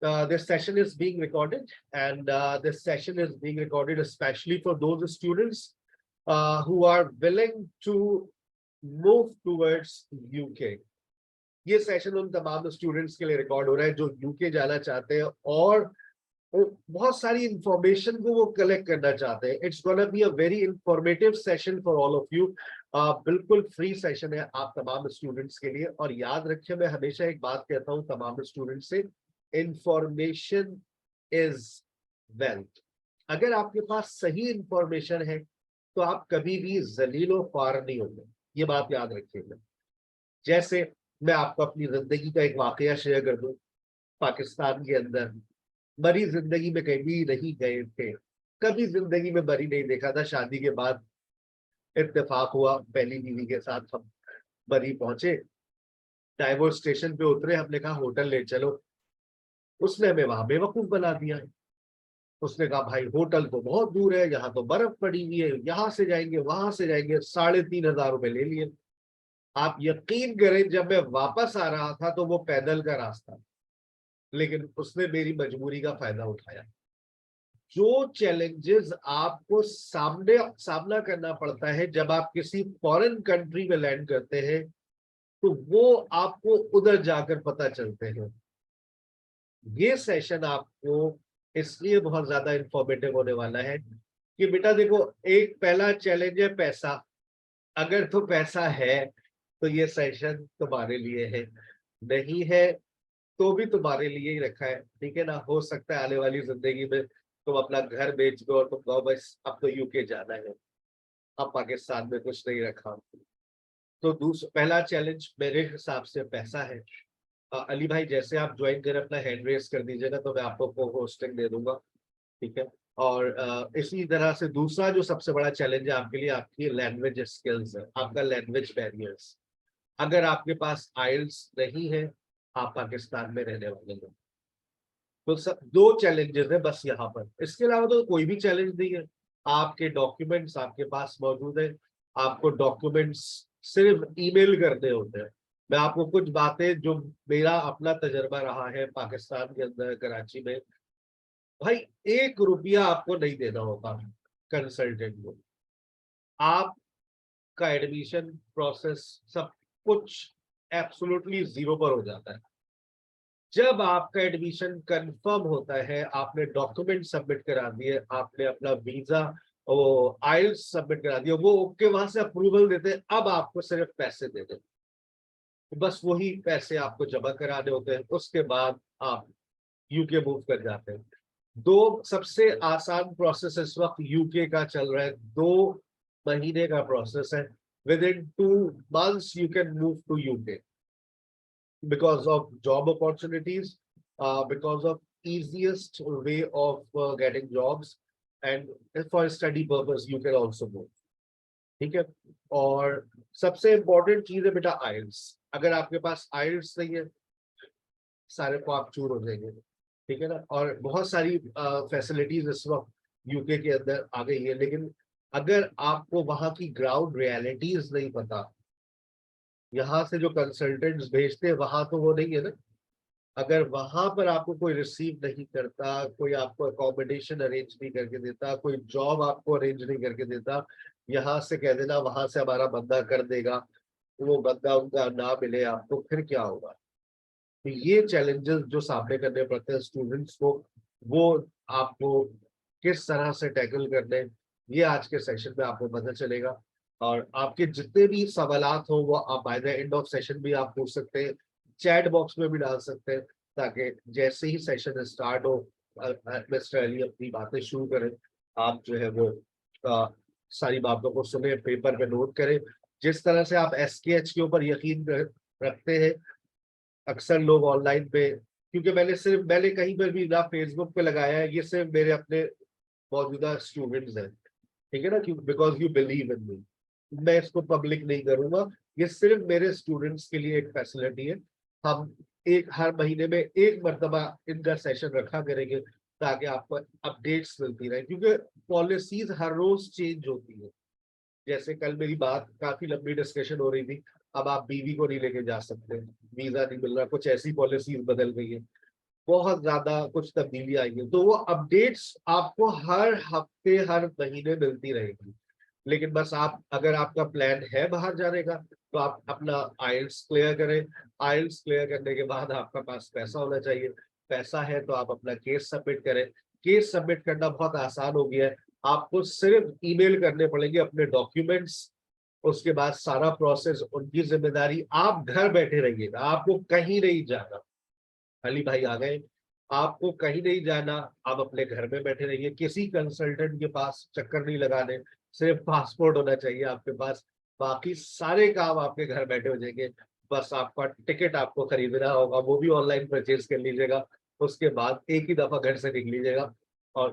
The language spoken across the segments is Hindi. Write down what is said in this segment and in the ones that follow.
This session is being recorded, and this session is being recorded especially for those students who are willing to move towards UK. ये सेशन उन तमाम स्टूडेंट्स के लिए रिकॉर्ड हो रहा है जो यूके जाना चाहते हैं और बहुत सारी इंफॉर्मेशन को वो कलेक्ट करना चाहते हैं. It's gonna be a very informative session for all of you. बिल्कुल फ्री सेशन है आप तमाम स्टूडेंट्स के लिए. और याद रखिए, मैं हमेशा एक बात कहता हूँ तमाम स्टूडेंट्स से, इंफॉर्मेशन इज वेल्थ. अगर आपके पास सही इंफॉर्मेशन है तो आप कभी भी जलीलो ख्वार नहीं होंगे. ये बात याद रखिएगा. जैसे मैं आपको अपनी जिंदगी का एक वाकया शेयर कर दूं. पाकिस्तान के अंदर मरी जिंदगी में कभी नहीं गए थे, कभी जिंदगी में मरी नहीं देखा था. शादी के बाद इत्तेफाक हुआ, पहली बीवी के साथ हम मरी पहुंचे. डाइवोर्स स्टेशन पे उतरे, हमने कहा होटल ले चलो. उसने हमें वहां बेवकूफ बना दिया. उसने कहा भाई होटल तो बहुत दूर है, यहाँ तो बर्फ पड़ी हुई है, यहाँ से जाएंगे वहां से जाएंगे. 3,500 रुपए ले लिए. आप यकीन करें, जब मैं वापस आ रहा था तो वो पैदल का रास्ता, लेकिन उसने मेरी मजबूरी का फायदा उठाया. जो चैलेंजेस आपको सामना करना पड़ता है जब आप किसी फॉरेन कंट्री में लैंड करते हैं, तो वो आपको उधर जाकर पता चलते हैं. ये सेशन आपको इसलिए बहुत ज्यादा इंफॉर्मेटिव होने वाला है कि बेटा देखो, एक पहला चैलेंज है पैसा. अगर तो पैसा है तो ये सेशन तुम्हारे लिए है, नहीं है तो भी तुम्हारे लिए ही रखा है. ठीक है ना. हो सकता है आने वाली जिंदगी में तुम अपना घर बेच दो और तुम कहो बस अब तो यूके जाना है, अब पाकिस्तान में कुछ नहीं रखा. तो पहला चैलेंज मेरे हिसाब से पैसा है. अली भाई, जैसे आप ज्वाइन करें अपना हैंड रेस कर दीजिएगा तो मैं आपको को होस्टिंग दे दूंगा. ठीक है. और इसी तरह से दूसरा जो सबसे बड़ा चैलेंज है आपके लिए, आपकी लैंग्वेज स्किल्स है, आपका लैंग्वेज बैरियर्स. अगर आपके पास आइल्स नहीं है, आप पाकिस्तान में रहने वाले हैं. तो सब दो चैलेंजेस है बस यहाँ पर. इसके अलावा तो कोई भी चैलेंज नहीं है. आपके डॉक्यूमेंट्स आपके पास मौजूद है. आपको डॉक्यूमेंट्स सिर्फ ईमेल करने होते हैं. मैं आपको कुछ बातें जो मेरा अपना तजर्बा रहा है पाकिस्तान के अंदर कराची में, भाई 1 रुपया आपको नहीं देना होगा कंसल्टेंट को. आपका एडमिशन प्रोसेस सब कुछ एब्सोल्युटली जीरो पर हो जाता है. जब आपका एडमिशन कंफर्म होता है, आपने डॉक्यूमेंट सबमिट करा दिए, आपने अपना वीजा और आइल्स सबमिट करा दिया, वो ओके वहां से अप्रूवल देते हैं. अब आपको सिर्फ पैसे दे दें, बस वही पैसे आपको जमा कराने होते हैं. उसके बाद आप यूके मूव कर जाते हैं. दो सबसे आसान प्रोसेस इस वक्त यूके का चल रहा है. 2 महीने का प्रोसेस है. Within 2 months you can move to UK because of job opportunities, because of easiest way of getting jobs, and for study purpose you can also move. ठीक है. और सबसे इम्पोर्टेंट चीज है बेटा आइल्स. अगर आपके पास आइल्स नहीं है, सारे को आप चूर हो जाएंगे. ठीक है ना. और बहुत सारी फैसिलिटीज इस वक्त यूके के अंदर आ गई है, लेकिन अगर आपको वहां की ग्राउंड रियलिटीज नहीं पता, यहाँ से जो कंसल्टेंट्स भेजते हैं वहां तो वो नहीं है ना. अगर वहां पर आपको कोई रिसीव नहीं करता, कोई आपको अकोमोडेशन अरेंज नहीं करके देता, कोई जॉब आपको अरेंज नहीं करके देता, यहाँ से कह देना वहां से हमारा बंदा कर देगा, वो बंदा उनका ना मिले आपको, फिर क्या होगा. तो ये चैलेंजेस जो सामने करने पड़ते हैं स्टूडेंट्स को, वो आपको किस तरह से टैकल करने, ये आज के सेशन में आपको पता चलेगा. और आपके जितने भी सवालात हो वो आप by the end of session भी आप पूछ सकते हैं, चैट बॉक्स में भी डाल सकते हैं, ताकि जैसे ही सेशन स्टार्ट हो मिस्टर अली अपनी बातें शुरू करें, आप जो है वो सारी बातों को सुने, पेपर पे नोट करें. जिस तरह से आप SKH के ऊपर यकीन रखते हैं अक्सर लोग ऑनलाइन पे, क्योंकि मैंने कहीं पर भी ना फेसबुक पे लगाया है, ये सिर्फ मेरे अपने मौजूदा स्टूडेंट्स हैं. ठीक है ना. क्यों? बिकॉज यू बिलीव इन मी. मैं इसको पब्लिक नहीं करूंगा. ये सिर्फ मेरे स्टूडेंट्स के लिए एक फैसिलिटी है. हम हर महीने में 1 मरतबा इनका सेशन रखा करेंगे ताकि आपको अपडेट्स मिलती रहे, क्योंकि पॉलिसीज हर रोज चेंज होती है. जैसे कल मेरी बात काफी लंबी डिस्कशन हो रही थी, अब आप बीवी को नहीं लेके जा सकते, वीजा नहीं मिल रहा, कुछ ऐसी पॉलिसीज बदल गई है. बहुत ज्यादा कुछ तब्दीली आई है, तो वो अपडेट्स आपको हर हफ्ते हर महीने मिलती रहेगी। लेकिन बस आप, अगर आपका प्लान है बाहर जाने का, तो आप अपना आइल्स क्लियर करें। आइल्स क्लियर करने के बाद आपका पास पैसा होना चाहिए। पैसा है तो आप अपना केस सबमिट करें। केस सबमिट करना बहुत आसान हो गया है। आपको सिर्फ ईमेल करने पड़ेंगे अपने डॉक्यूमेंट्स। उसके बाद सारा प्रोसेस उनकी जिम्मेदारी, आप घर बैठे रहिएगा, आपको कहीं नहीं जाना। अली भाई आ गए, आपको कहीं नहीं जाना। आप अपने घर में बैठे रहिए, किसी कंसल्टेंट के पास चक्कर नहीं लगाने। सिर्फ पासपोर्ट होना चाहिए आपके पास, बाकी सारे काम आपके घर बैठे हो जाएंगे। बस आपका टिकट आपको खरीदना होगा, वो भी ऑनलाइन परचेज कर लीजिएगा। उसके बाद एक ही दफा घर से निकलीजिएगा और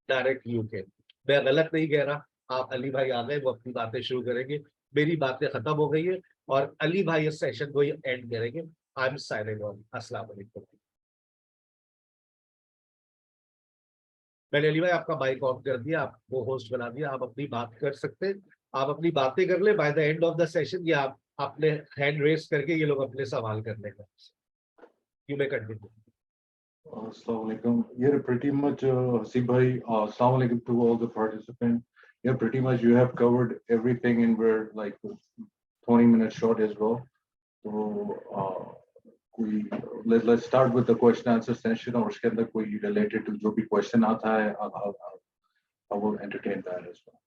डायरेक्ट यूके। मैं गलत नहीं कह रहा। आप, अली भाई आ गए, वो अपनी बातें शुरू करेंगे। मेरी बातें खत्म हो गई है और अली भाई इस सेशन को एंड करेंगे। I am signing off. अस्सलाम वालेकुम। मैंने अली भाई आपका माइक ऑफ कर दिया, आपको होस्ट बना दिया, आप अपनी बात कर सकते हैं। आप अपनी बातें कर ले by the end of the session, या आप अपने हैंड रेस करके ये लोग अपने सवाल कर लेंगे। You may continue. Assalamu alaikum. Yeah, pretty much, Hasib bhai, assalamu alaikum to all the participants. Yeah, pretty much you have covered everything and we're like 20 minutes short as well. So, let's start with the question answer session और उसके अंदर कोई related to जो भी question आता है, I will entertain that as well.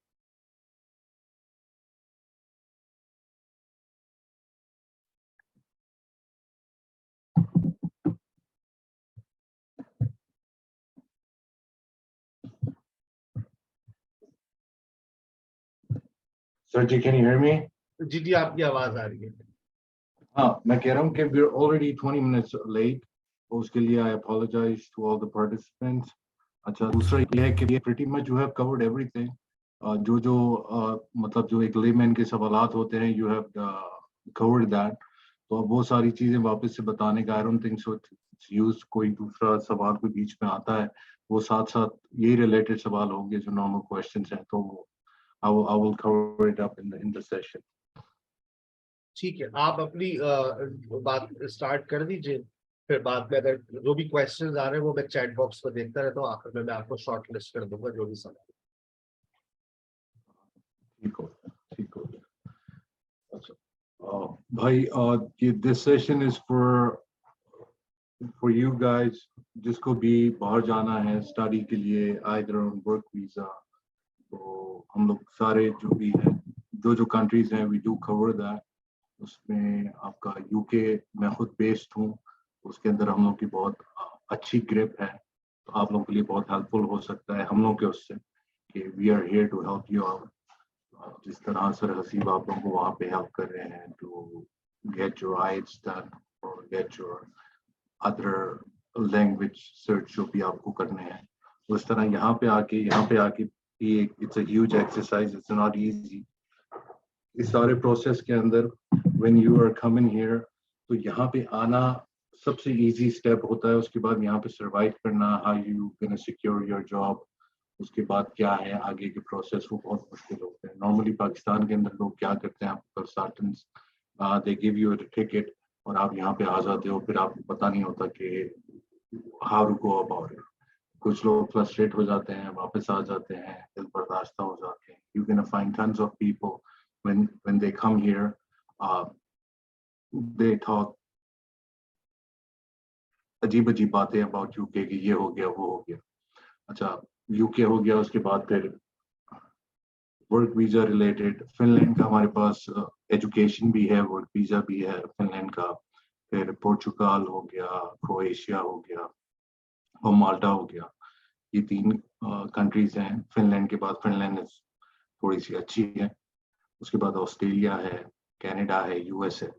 Sir ji, can you hear me? जी जी, आपकी आवाज आ रही है। हाँ, मैं कह रहा हूँ कि we're already 20 minutes late. तो उसके लिए I apologize to all the participants. अच्छा, दूसरा ये है कि pretty much you have covered everything. जो मतलब जो एक लेमैन के सवालात होते हैं, you have covered that. तो अब वो सारी चीजें वापस से बताने का I don't think so it's used. कोई दूसरा सवाल कोई बीच में आता है, वो साथ साथ यही related सवाल होंगे जो normal questions हैं, तो I will cover it up in the session. ठीक है, आप अपनी बात स्टार्ट कर दीजिए। फिर बाद में अगर जो भी क्वेश्चंस आ रहे हैं वो मैं चैट बॉक्स पर देखता रहता हूँ, आखिर में मैं आपको शॉर्ट लिस्ट कर दूंगा जो भी सवाल। ठीक हो। अच्छा, भाई, this session is for you guys जिसको भी बाहर जाना है स्टडी के लिए, either on work visa. तो हम लोग सारे जो भी हैं, जो कंट्रीज हैं, we do cover that. उसमें आपका यूके, मैं खुद बेस्ड हूँ, उसके अंदर हम लोग की बहुत अच्छी ग्रिप है, तो आप लोगों के लिए बहुत हेल्पफुल हो सकता है हम लोग के उससे कि we are here to help you out. जिस तरह सर हसीब आप लोगों को वहाँ पे हेल्प कर रहे हैं to get your IELTS done और get your other language search जो भी आपको करने हैं, उस तरह यहाँ पे आके भी it's a huge exercise, it's not easy. इस सारे प्रोसेस के अंदर when you are coming here, तो यहाँ पे आना सबसे easy step होता है। उसके बाद यहाँ पे survive करना, how you gonna secure your job, उसके बाद क्या है आगे के प्रोसेस, वो बहुत मुश्किल होते हैं। नॉर्मली पाकिस्तान के अंदर लोग क्या करते हैं, आपको consultants they give you a ticket और आप यहाँ पे आ जाते हो, फिर आपको पता नहीं होता कि how to go about it. कुछ लोग फ्रस्ट्रेट हो जाते हैं, वापस आ जाते हैं, दिल बर्दाश्त हो जाते हैं। You can find tons of people when they come here, they talk अजीब बातें about UK कि ये हो गया वो हो गया। अच्छा, UK हो गया, उसके बाद फिर वर्क वीजा रिलेटेड फिनलैंड का हमारे पास एजुकेशन भी है, वर्क वीजा भी है फिनलैंड का। फिर पोर्चुगाल हो गया, क्रोएशिया हो गया और माल्टा हो गया। ये 3 कंट्रीज हैं। फिनलैंड के बाद, फिनलैंड थोड़ी सी अच्छी है, उसके बाद ऑस्ट्रेलिया है, कनाडा है, यूएस है।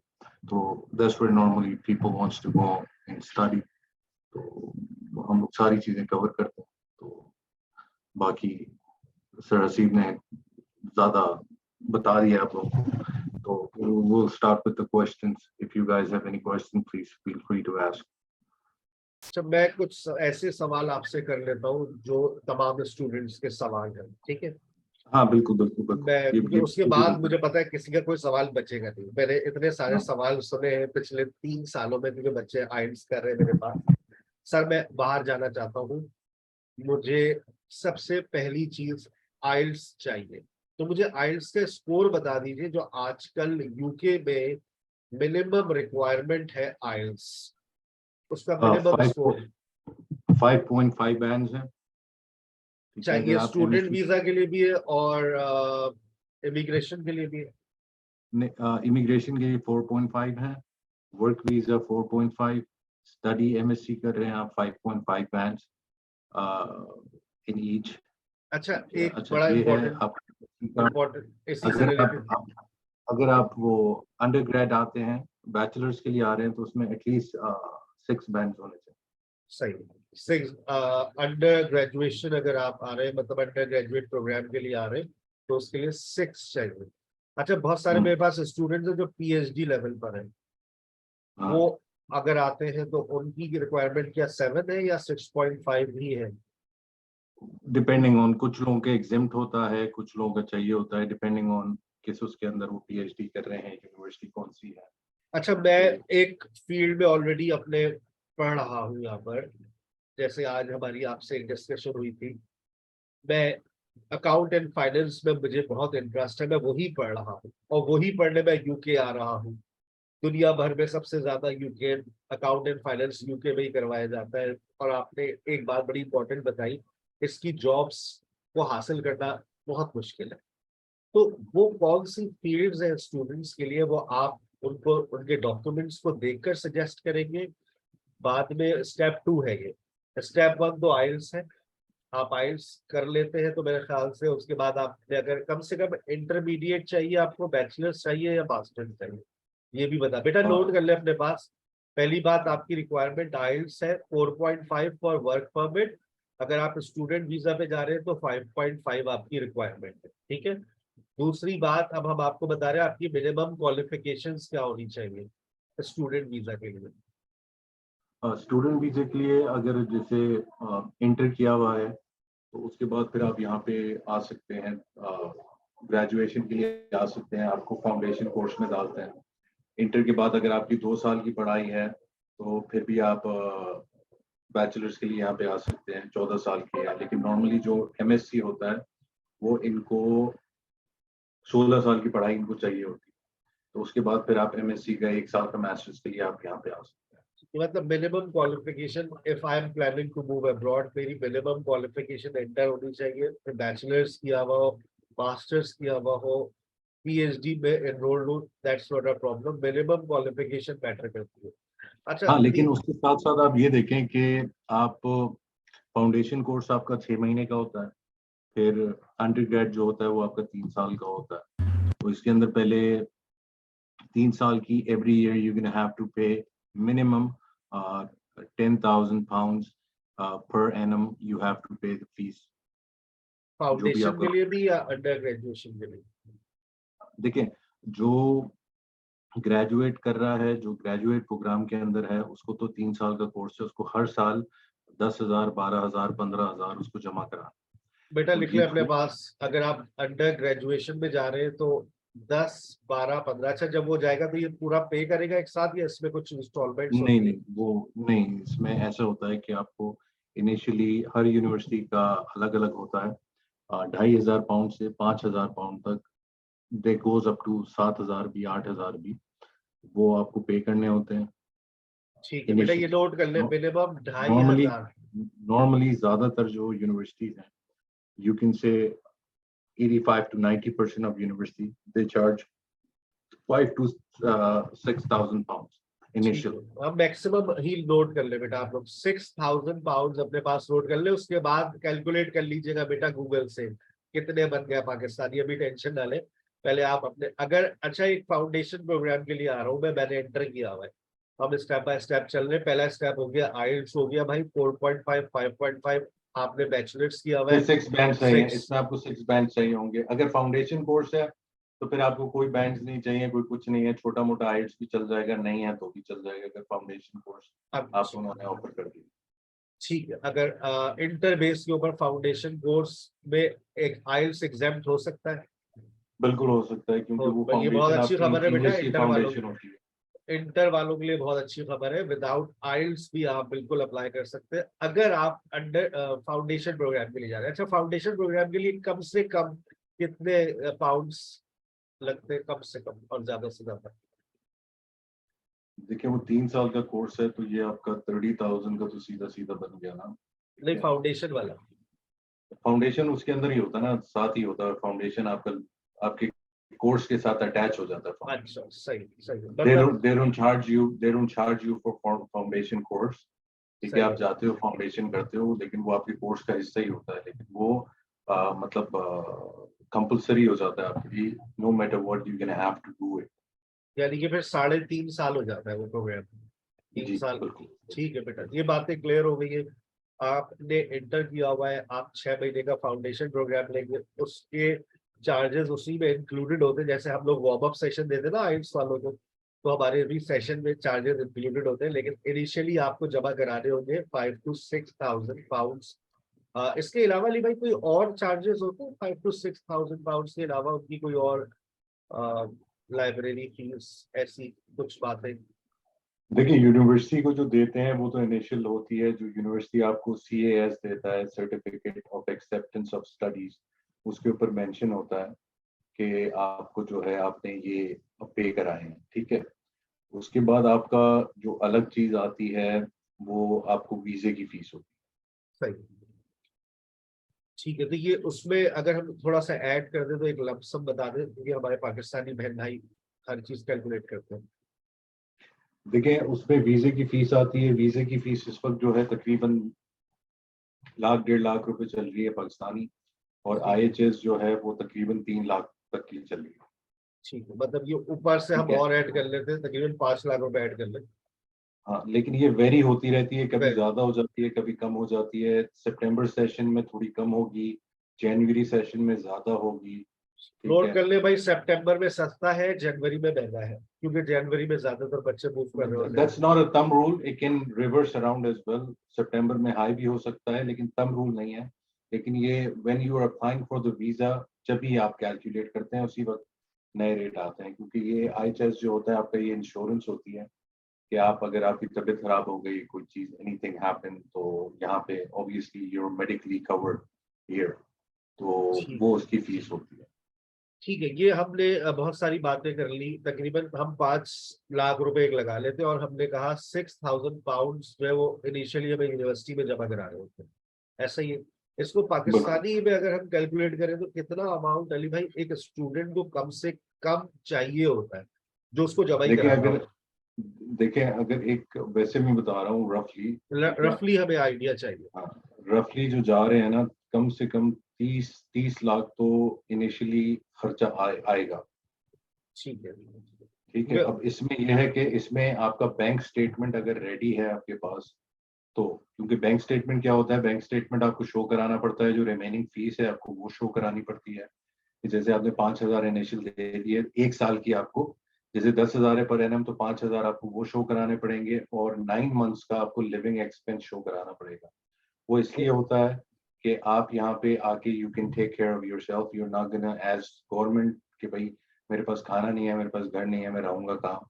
तो that's where normally people wants to go and study. तो हम लोग सारी चीजें कवर करते हैं। तो बाकी सर हसीब ने ज़्यादा बता दिया आप लोगों को, तो we'll start with the questions. If you guys have any questions, please feel free to ask. अच्छा, मैं कुछ ऐसे सवाल आपसे कर लेता हूँ जो तमाम स्टूडेंट्स के सवाल हैं, ठीक है? हाँ बिल्कुल। मैं उसके बाद मुझे पता है किसी का कोई सवाल बचेगा नहीं। मैंने इतने सारे सवाल सुने हैं पिछले 3 सालों में, क्योंकि बच्चे आइल्स कर रहे हैं मेरे पास। सर मैं बाहर जाना चाहता हूँ, मुझे सबसे पहली चीज आइल्स चाहिए, तो मुझे आइल्स का स्कोर बता दीजिए जो आजकल यूके में मिनिमम रिक्वायरमेंट है आइल्स, उसका मिनिमम स्कोर 5.5 बैंड है। ठीक है, चाहिए। अगर आप स्टूडेंट MSc वीजा के लिए भी है और इमिग्रेशन के लिए भी है। इमिग्रेशन के लिए 4.5 है, वर्क वीजा 4.5, स्टडी MSc कर रहे हैं आप 5.5 बैंड इन ईच। अच्छा, एक अच्छा बड़ा ये है इम्पोर्टेंट आप इम्पोर्टेंट इसी से अगर रिलेटेड। अगर आप वो अंडर ग्रेड आते हैं, बैचलर्स के लिए आ रहे हैं, तो उसमें एटलीस्ट 6 बैंड होने चाहिए। सही। सिक्स अंडर ग्रेजुएशन अगर आप आ रहे हैं, मतलब अंडर ग्रेजुएट प्रोग्राम के लिए आ रहे हैं, तो उसके लिए 6 चाहिए। अच्छा, बहुत सारे हम्म, मेरे पास स्टूडेंट्स हैं जो PhD लेवल पर हैं, हाँ, वो अगर आते हैं तो उनकी रिक्वायरमेंट क्या 7 है या 6.5 भी है? डिपेंडिंग ऑन, कुछ लोगों के एग्जिम्ट होता है, कुछ लोगों का चाहिए होता है, डिपेंडिंग ऑन किस उसके अंदर वो PhD कर रहे हैं, यूनिवर्सिटी कौन सी है। अच्छा, मैं तो एक फील्ड में ऑलरेडी अपने पढ़ रहा हूँ यहाँ पर, जैसे आज हमारी आपसे एक डिस्कशन हुई थी, मैं अकाउंट एंड फाइनेंस में मुझे बहुत इंटरेस्ट है, मैं वही पढ़ रहा हूँ और वही पढ़ने मैं यूके आ रहा हूँ। दुनिया भर में सबसे ज्यादा UK account and finance UK में ही करवाया जाता है। और आपने एक बात बड़ी इंपॉर्टेंट बताई, इसकी जॉब्स को हासिल करना बहुत मुश्किल है। तो वो कौन सी फील्ड्स हैं स्टूडेंट्स के लिए, वो आप उनको उनके डॉक्यूमेंट्स को देखकर सजेस्ट करेंगे? बाद में स्टेप 2 है ये। स्टेप 1 तो आइल्स है, आप आइल्स कर लेते हैं तो मेरे ख्याल से उसके बाद आपने अगर कम से कम इंटरमीडिएट चाहिए आपको, बैचलर्स चाहिए या मास्टर्स चाहिए, ये भी बता बेटा, नोट कर ले अपने पास। पहली बात, आपकी रिक्वायरमेंट आइल्स है 4.5 फॉर वर्क परमिट। अगर आप स्टूडेंट वीजा पे जा रहे हैं तो 5.5 आपकी रिक्वायरमेंट है, ठीक है। दूसरी बात, अब हम आपको बता रहे हैं आपकी मिनिमम क्वालिफिकेशंस क्या होनी चाहिए स्टूडेंट वीजा के लिए। स्टूडेंट वीजे के लिए अगर जैसे इंटर किया हुआ है, तो उसके बाद फिर आप यहाँ पे आ सकते हैं, ग्रेजुएशन के लिए आ सकते हैं, आपको फाउंडेशन कोर्स में डालते हैं। इंटर के बाद अगर आपकी 2 साल की पढ़ाई है, तो फिर भी आप बैचलर्स के लिए यहाँ पे आ सकते हैं, 14 साल के है। लेकिन नॉर्मली जो MSc होता है, वो इनको 16 साल की पढ़ाई इनको चाहिए होती है। तो उसके बाद फिर आप MSc का 1 साल का मास्टर्स के लिए आप यहाँ पे आ सकते हैं। मतलब minimum qualification, if I am planning to move abroad, मेरी मिनिमम क्वालिफिकेशन इंटर होनी चाहिए, फिर बैचलर्स किया हुआ हो, मास्टर्स किया हुआ हो, PhD में एनरोल्ड हो, that's not a problem, minimum qualification matter करती है। अच्छा हाँ, लेकिन उसके साथ साथ आप ये देखें कि आप फाउंडेशन कोर्स आपका 6 महीने का होता है, फिर अंडर ग्रेड जो होता है वो आपका 3 साल का होता है। तो इसके अंदर पहले 3 साल की every year you can have to pay minimum £10,000 per annum, you have to pay the fees। जो भी फाउंडेशन आपका, के लिए भी या अंडर ग्रेजुएशन के लिए? देखिए, जो ग्रेजुएट कर रहा है, जो ग्रेजुएट प्रोग्राम के अंदर है, उसको तो 3 साल का कोर्स है, उसको हर साल 10,000, 12,000, 15,000 उसको जमा कराना। बेटा तो लिख ले ये अपने पास, अगर आप अंडर ग्रेजुएशन में जा रहे हैं तो 10, 12, 15, अच्छा जब वो जाएगा तो ये पूरा पे करेगा एक साथ या इसमें कुछ इंस्टॉलमेंट्स नहीं होती है? नहीं, वो नहीं, इसमें ऐसा होता है कि आपको इनिशियली हर यूनिवर्सिटी का अलग अलग होता है। £2,500 से £5,000 तक, दे गोज अप टू 7,000 भी, 8,000 भी, वो आपको पे करने होते हैं ठीक है बेटा, ये इनिशियली। नोट कर ले, मिनिमम ढाई नॉर्मली हजार नॉर्मली ज्यादातर जो यूनिवर्सिटीज हैं, you can say 85 to 90% of university, they charge 5 to 6,000 pounds ठीक initially। है, अब मैक्सिमम ही नोट कर ले बेटा, आप लोग 6,000 पाउंड अपने पास नोट कर ले, उसके बाद कैलकुलेट कर लीजिएगा बेटा गूगल से कितने बन गया पाकिस्तानी, अभी टेंशन ना ले। पहले आप अपने, अगर अच्छा एक फाउंडेशन प्रोग्राम के लिए आ रहा हूँ मैं, मैंने एंटर किया हुआ है, हम स्टेप बाय स्टेप चल रहे हैं। पहला स्टेप हो गया आइल्स हो गया भाई 4.5, 5.5, आपने बैचलर्स किया हुआ फिर है 6 बैंड चाहिए, 6। इसमें आपको 6 बैंड चाहिए होंगे। अगर फाउंडेशन कोर्स है, तो फिर आपको कोई बैंड नहीं चाहिए, कोई कुछ नहीं है, छोटा मोटा आइल्स भी चल जाएगा, नहीं है तो भी चल जाएगा, अगर फाउंडेशन कोर्स अब आप उन्होंने ऑफर कर दिया। ठीक है, अगर इंटर बेस के ऊपर फाउंडेशन कोर्स में एक आइल्स एग्जाम्प्ट हो सकता है? बिल्कुल हो सकता है, क्योंकि वो तो ये बहुत फाउंडेशन अच्छी आपकी खबर है बेटा इंग्लिश की इंटर वालों फाउंडेशन की। होती है। इंटर वालों के लिए बहुत अच्छी खबर है, विदाउट आइल्स भी आप बिल्कुल अप्लाई कर सकते हैं अगर आप अंडर फाउंडेशन प्रोग्राम के लिए जा रहे हैं। अच्छा, फाउंडेशन प्रोग्राम के लिए कम से कम कितने पाउंड्स लगते हैं, कम से कम और ज्यादा से ज्यादा? देखिए वो 3 साल का कोर्स है, तो ये आपका 30,000 का तो सीधा सीधा बन गया ना। नहीं, फाउंडेशन वाला। फाउंडेशन उसके अंदर ही होता है ना, साथ ही होता है फाउंडेशन, आपका आपके कोर्स के साथ अटैच हो जाता है फाउंडेशन। अच्छा, सही सही, they मतलब don't they don't charge you they don't charge you for foundation course. ठीक है, सही आप जाते हो फाउंडेशन करते हो, लेकिन वो आपके कोर्स का हिस्सा ही होता है, लेकिन वो मतलब कंपलसरी हो जाता है आपके लिए, no matter what you can have to do it. यानी कि फिर 3.5 साल हो जाता है वो प्रोग्राम, 3 साल। बिल्कुल। ठीक है बेटा, ये बातें क्लियर हो गई है। आपने इंटर किया हुआ है, आप 6 महीने का फाउंडेशन प्रोग्राम लेंगे, उसके चार्जेस उसी में इंक्लूडेड होते हैं। जैसे हम लोग वार्म अप सेशन देते हैं ना आइल्स वालों को, तो हमारे भी सेशन में चार्जेस इंक्लूडेड होते हैं, लेकिन इनिशियली आपको जमा कराने होंगे 5 to 6,000 पाउंड्स। इसके अलावा अली भाई कोई और चार्जेस होते हैं 5 to 6,000 पाउंड्स के अलावा, उनकी कोई और लाइब्रेरी फीस, ऐसी कुछ बातें? देखिए यूनिवर्सिटी को जो देते हैं वो तो इनिशियल होती है, जो यूनिवर्सिटी आपको CAS देता है, certificate of acceptance of studies, उसके ऊपर मेंशन होता है कि आपको जो है आपने ये पे कराए हैं। ठीक है, उसके बाद आपका जो अलग चीज आती है वो आपको वीजे की फीस होती सही, ठीक है। तो ये उसमें अगर हम थोड़ा सा ऐड कर दें तो एक लमसम बता दें, क्योंकि हमारे पाकिस्तानी बहन भाई हर चीज कैलकुलेट करते हैं। है। देखिए उसमें वीजे की फीस आती है, वीजे की फीस इस वक्त जो है तकरीबन 1.5 लाख रुपए चल रही है पाकिस्तानी, और ठीक है, IHS जो है वो तकरीबन 3 लाख तक की चल रही है। ठीक है, मतलब ये ऊपर से हम ठीक है, और ऐड कर लेते हैं, तकरीबन 5 लाख रुपए ऐड कर लेते हाँ लेकिन ये वेरी होती रहती है, कभी हैं। ज्यादा हो जाती है कभी कम हो जाती है, सितंबर सेशन में थोड़ी कम होगी, जनवरी सेशन में ज्यादा होगी। ठीक नोट है, कर ले भाई, सितंबर में सस्ता है, जनवरी में महंगा है, क्योंकि जनवरी में ज्यादातर बच्चे मूव कर रहे होते हैं। That's not a thumb rule, it can reverse around as well. सितंबर में हाई भी हो सकता है, लेकिन थंब रूल नहीं है। लेकिन ये when you are applying for the visa, जब भी आप कैलकुलेट करते हैं उसी वक्त नए रेट आते हैं, क्योंकि ये IHS जो होता है आपका, ये इंश्योरेंस होती है कि आप अगर आपकी तबीयत खराब हो गई, कोई चीज एनीथिंग हैपन, तो यहाँ पे obviously you're medically covered here, तो ठीक वो है, उसकी फीस होती है। ठीक है, ये हमने बहुत सारी बातें कर ली। तकरीबन हम 5 लाख रुपए एक लगा लेते हैं, और हमने कहा 6,000 पाउंड्स जो है वो इनिशियली हमें यूनिवर्सिटी में जमा करा रहे होते हैं, ऐसा ही है। इसको बिल्कुल। पाकिस्तानी में अगर हम कैलकुलेट करें तो कितना अमाउंट अली भाई एक स्टूडेंट को कम से कम चाहिए होता है, जो उसको जमा ही देखिए कराना अगर होता देखें अगर एक, वैसे मैं बता रहा हूँ रफली, है? ठीक है, रफली हमें आइडिया चाहिए। हाँ रफली जो जा रहे हैं ना, कम से कम 30 लाख तो इनिशियली खर्चा आएगा। ठीक है, ठीक है, अब इसमें यह है कि इसमें आपका बैंक स्टेटमेंट अगर रेडी है आपके पास, तो क्योंकि बैंक स्टेटमेंट क्या होता है, बैंक स्टेटमेंट आपको शो कराना पड़ता है, जो रिमेनिंग फीस है आपको वो शो करानी पड़ती है। कि जैसे आपने 5,000 इनिशियल दे दिए 1 साल की, आपको जैसे 10,000 है पर एनम, तो 5,000 आपको वो शो कराने पड़ेंगे, और 9 मंथ्स का आपको लिविंग एक्सपेंस शो कराना पड़ेगा। वो इसलिए होता है कि आप यहाँ पे आके you can take care of yourself, you're not gonna as government कि भाई मेरे पास खाना नहीं है, मेरे पास घर नहीं है, मैं रहूंगा कहाँ।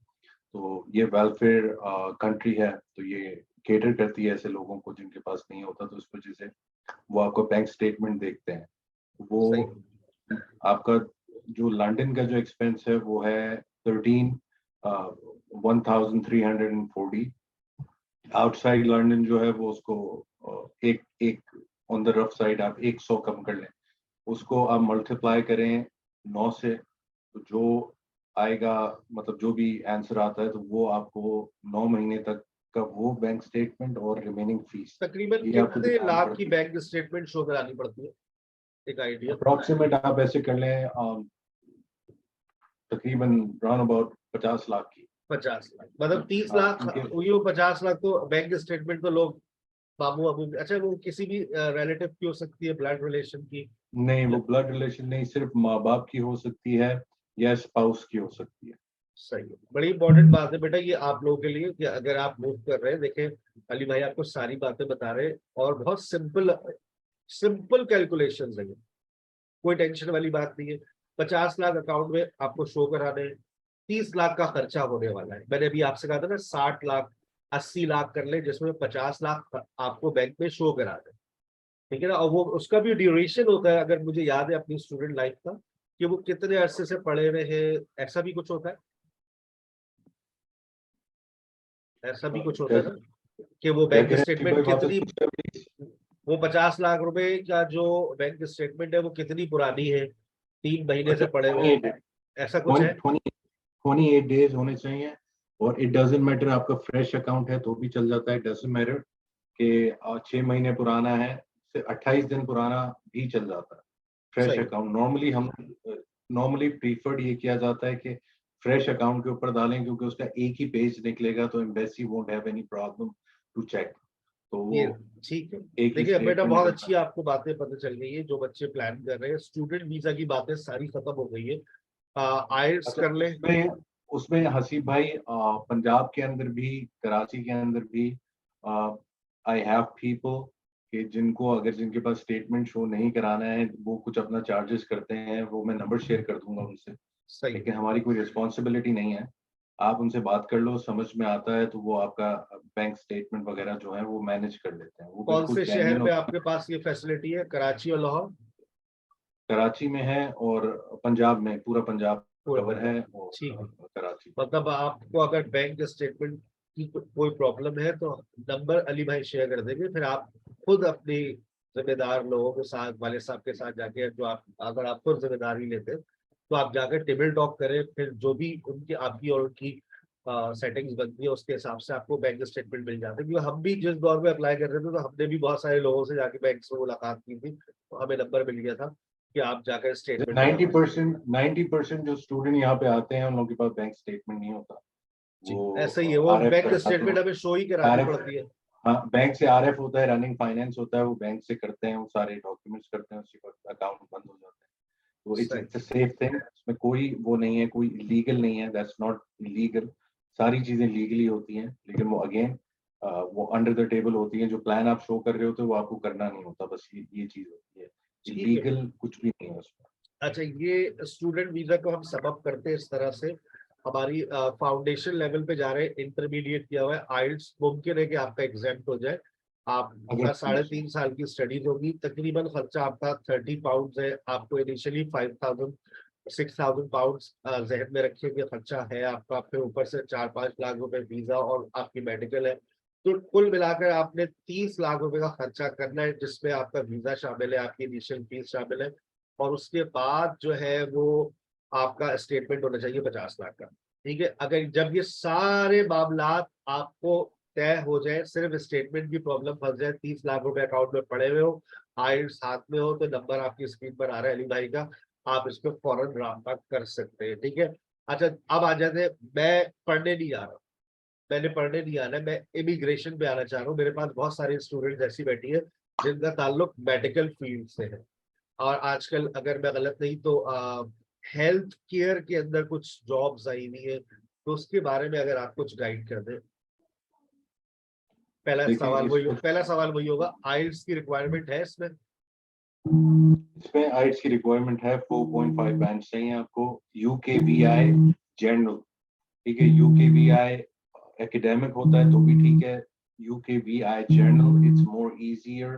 तो ये वेलफेयर कंट्री है, तो ये केटर करती है ऐसे लोगों को जिनके पास नहीं होता, तो उस वजह से वो आपको बैंक स्टेटमेंट देखते हैं। वो सही, आपका जो लंदन का जो एक्सपेंस है वो है 13,1,340। आउटसाइड लंदन जो है वो उसको एक एक ऑन द रफ साइड आप 100 कम कर लें, उसको आप मल्टीप्लाई करें 9 से, तो जो आएगा, मतलब जो भी आंसर आता है, तो वो आपको 9 महीने तक का वो बैंक स्टेटमेंट और रिमेनिंग फीस, तकरीबन ये आपको कितने दिखानी लाख की पड़ती है। बैंक स्टेटमेंट शो करानी पड़ती है, एक आइडिया? अप्रोक्सीमेट आप ऐसे कर लें तकरीबन राउंड अबाउट 50 लाख की। 50 लाख, मतलब तीस हाँ लाख क्योंकि हुई हो, 50 लाख तो बैंक स्टेटमेंट तो लोग मामू अबू, अच्छा वो किसी भी रिलेटिव की हो सकती है, ब्लड रिलेशन की। नहीं, वो ब्लड रिलेशन नहीं, सिर्फ माँ बाप की हो सकती है या स्पाउस की हो सकती है। सही है, बड़ी इंपॉर्टेंट बात है बेटा ये आप लोगों के लिए, कि अगर आप मूव कर रहे हैं, देखें अली भाई आपको सारी बातें बता रहे हैं, और बहुत सिंपल सिंपल कैलकुलेशन है ये, कोई टेंशन वाली बात नहीं है। 50 लाख अकाउंट में आपको शो कराने हैं, 30 लाख का खर्चा होने वाला है। मैंने अभी आपसे कहा था ना 60 लाख 80 लाख कर ले, जिसमें 50 लाख आपको बैंक में शो करा दे, ठीक है ना। और वो उसका भी ड्यूरेशन होता है, अगर मुझे याद है अपनी स्टूडेंट लाइफ का, कि वो कितने अरसे से पढ़े हुए हैं, ऐसा भी कुछ होता है, ऐसा भी कुछ होता क्या है ना, कि वो क्या बैंक कह रहे हैं शिव स्टेटमेंट भाई, वापस कितनी, पूछिए please? वो 50 लाख रुपए का जो बैंक स्टेटमेंट है वो कितनी पुरानी है, 3 महीने अच्छा, से पड़े हुए हैं, 28 ऐसा कुछ है। 28 डेज होने चाहिए। और इट डजेंट मैटर आपका फ्रेश अकाउंट है तो भी चल जाता है, डजेंट मैटर कि 6 महीने पुराना है, से 28 दिन पुराना भी चल जाता है फ्रेश सही, अकाउंट। नॉर्मली प्रीफर्ड ये किया जाता है कि फ्रेश अकाउंट के ऊपर डालें, क्योंकि उसका एक ही पेज निकलेगा तो embassy won't have any problem to check. तो वो ये ठीक है। एक ही देखिए बेटा, स्टेटमेंट बहुत निकलता अच्छी आपको बातें पता चल गई है, जो बच्चे प्लान कर रहे हैं, स्टूडेंट वीजा की बातें सारी खत्म हो गई है। है। आइल्स अच्छा, कर ले। उसमें हसीब भाई, पंजाब के अंदर भी, कराची के अंदर भी, आई हैव पीपल कि जिनको, अगर जिनके पास स्टेटमेंट शो नहीं कराना है, वो कुछ अपना चार्जेस करते हैं, वो मैं नंबर शेयर कर दूंगा उनसे। सही है। लेकिन हमारी कोई रिस्पॉन्सिबिलिटी नहीं है। आप उनसे बात कर लो, समझ में आता है तो वो आपका बैंक स्टेटमेंट वगैरह जो है वो मैनेज कर लेते हैं, वो कौन बिल्कुल से शहर जेन्युइन में होता है। आपके पास ये फैसिलिटी है, कराची और लाहौर? कराची में है और पंजाब में, पूरा पंजाब पूरा कवर पंजाब। है, और ठीक है। कराची। मतलब आपको अगर बैंक स्टेटमेंट की कोई प्रॉब्लम है तो नंबर अली भाई शेयर कर देंगे, फिर आप खुद अपनी जिम्मेदार लोगों के साथ, वाले साहब के साथ जाके, जो आप अगर आप खुद जिम्मेदारी लेते हैं, तो आप जाकर टेबल टॉक करें, फिर जो भी उनकी आपकी और उनकी सेटिंग्स बनती है उसके हिसाब से आपको बैंक स्टेटमेंट मिल जाते हैं। क्योंकि हम भी जिस दौर में अप्लाई कर रहे थे, तो हमने भी बहुत सारे लोगों से जाके बैंक से मुलाकात की थी, तो हमें नंबर मिल गया था कि आप जाकर स्टेटमेंट नाइन्टी बनवा सकते परसेंट 90% जो स्टूडेंट यहाँ पे आते हैं उन लोगों के पास बैंक स्टेटमेंट नहीं होता। हैं। ऐसा ही है, वो वो आरएफ बैंक करवाते हैं। स्टेटमेंट हमें शो ही करानी आरएफ, पड़ती है। हाँ, बैंक से आरएफ होता है, रनिंग फाइनेंस होता है, वो बैंक से करते हैं, वो सारे डॉक्यूमेंट्स करते हैं, उसके बाद अकाउंट बंद हो जाता है। तो इट्स सही। इट्स अ सेफ थिंग, इसमें कोई वो नहीं है, कोई इलीगल नहीं है, दैट्स नॉट इलीगल। सारी चीजें लीगली होती हैं, लेकिन वो अगेन वो अंडर द टेबल होती है। जो प्लान आप शो कर रहे होते हो वो आपको करना नहीं होता, बस ये चीज होती है। ठीक है बेटा। इलीगल कुछ भी नहीं है उसमें। अच्छा, ये स्टूडेंट वीजा को हम सम अप करते हैं इस तरह से, हमारी फाउंडेशन लेवल पे जा रहे हैं, इंटरमीडिएट किया हुआ है, आइल्स मुमकिन है कि आपका एग्जाम्प्ट हो जाए। अगर आपका 3.5 साल की स्टडीज होगी, तकरीबन खर्चा आपका 30 पाउंड है। आपको इनिशियली 5,000 6,000 पाउंड जहन में रखिए कि खर्चा है आपका, फिर ऊपर से 4-5 लाख रुपए वीजा और आपकी मेडिकल है, तो कुल मिलाकर आपने 30 लाख रुपए का खर्चा करना है, जिसमें आपका वीजा शामिल है, आपकी इनिशियल फीस शामिल है, और उसके बाद जो है वो आपका स्टेटमेंट होना चाहिए 50 लाख का। ठीक है, अगर जब ये सारे मामलात आपको तय हो जाए, सिर्फ स्टेटमेंट की प्रॉब्लम फंस जाए, 30 लाख रुपए अकाउंट में पड़े हुए हो, आइल्स हाथ में हो, तो नंबर आपकी स्क्रीन पर आ रहा है अली भाई का, आप इस पे फौरन राब्ता कर सकते हैं। ठीक है। अच्छा, अब आ जाते हैं, मैं पढ़ने नहीं आ रहा, मैंने पढ़ने नहीं आना है, मैं इमिग्रेशन पे आना चाह रहा हूँ। मेरे पास बहुत सारे स्टूडेंट ऐसी बैठी है जिनका ताल्लुक मेडिकल फील्ड से है, और आजकल अगर मैं गलत नहीं तो हेल्थ केयर के अंदर कुछ जॉब्स आई हुई है, तो उसके बारे में अगर आप कुछ गाइड कर दें। देखें इस पहला सवाल वही होगा, आइल्स की रिक्वायरमेंट है इसमें? इसमें आइट्स की रिक्वायरमेंट है, 4.5 बैंड चाहिए आपको। यूकेवीआई जनरल, ठीक है। यूकेवीआई एकेडमिक होता है तो भी ठीक है। UKVI general it's more easier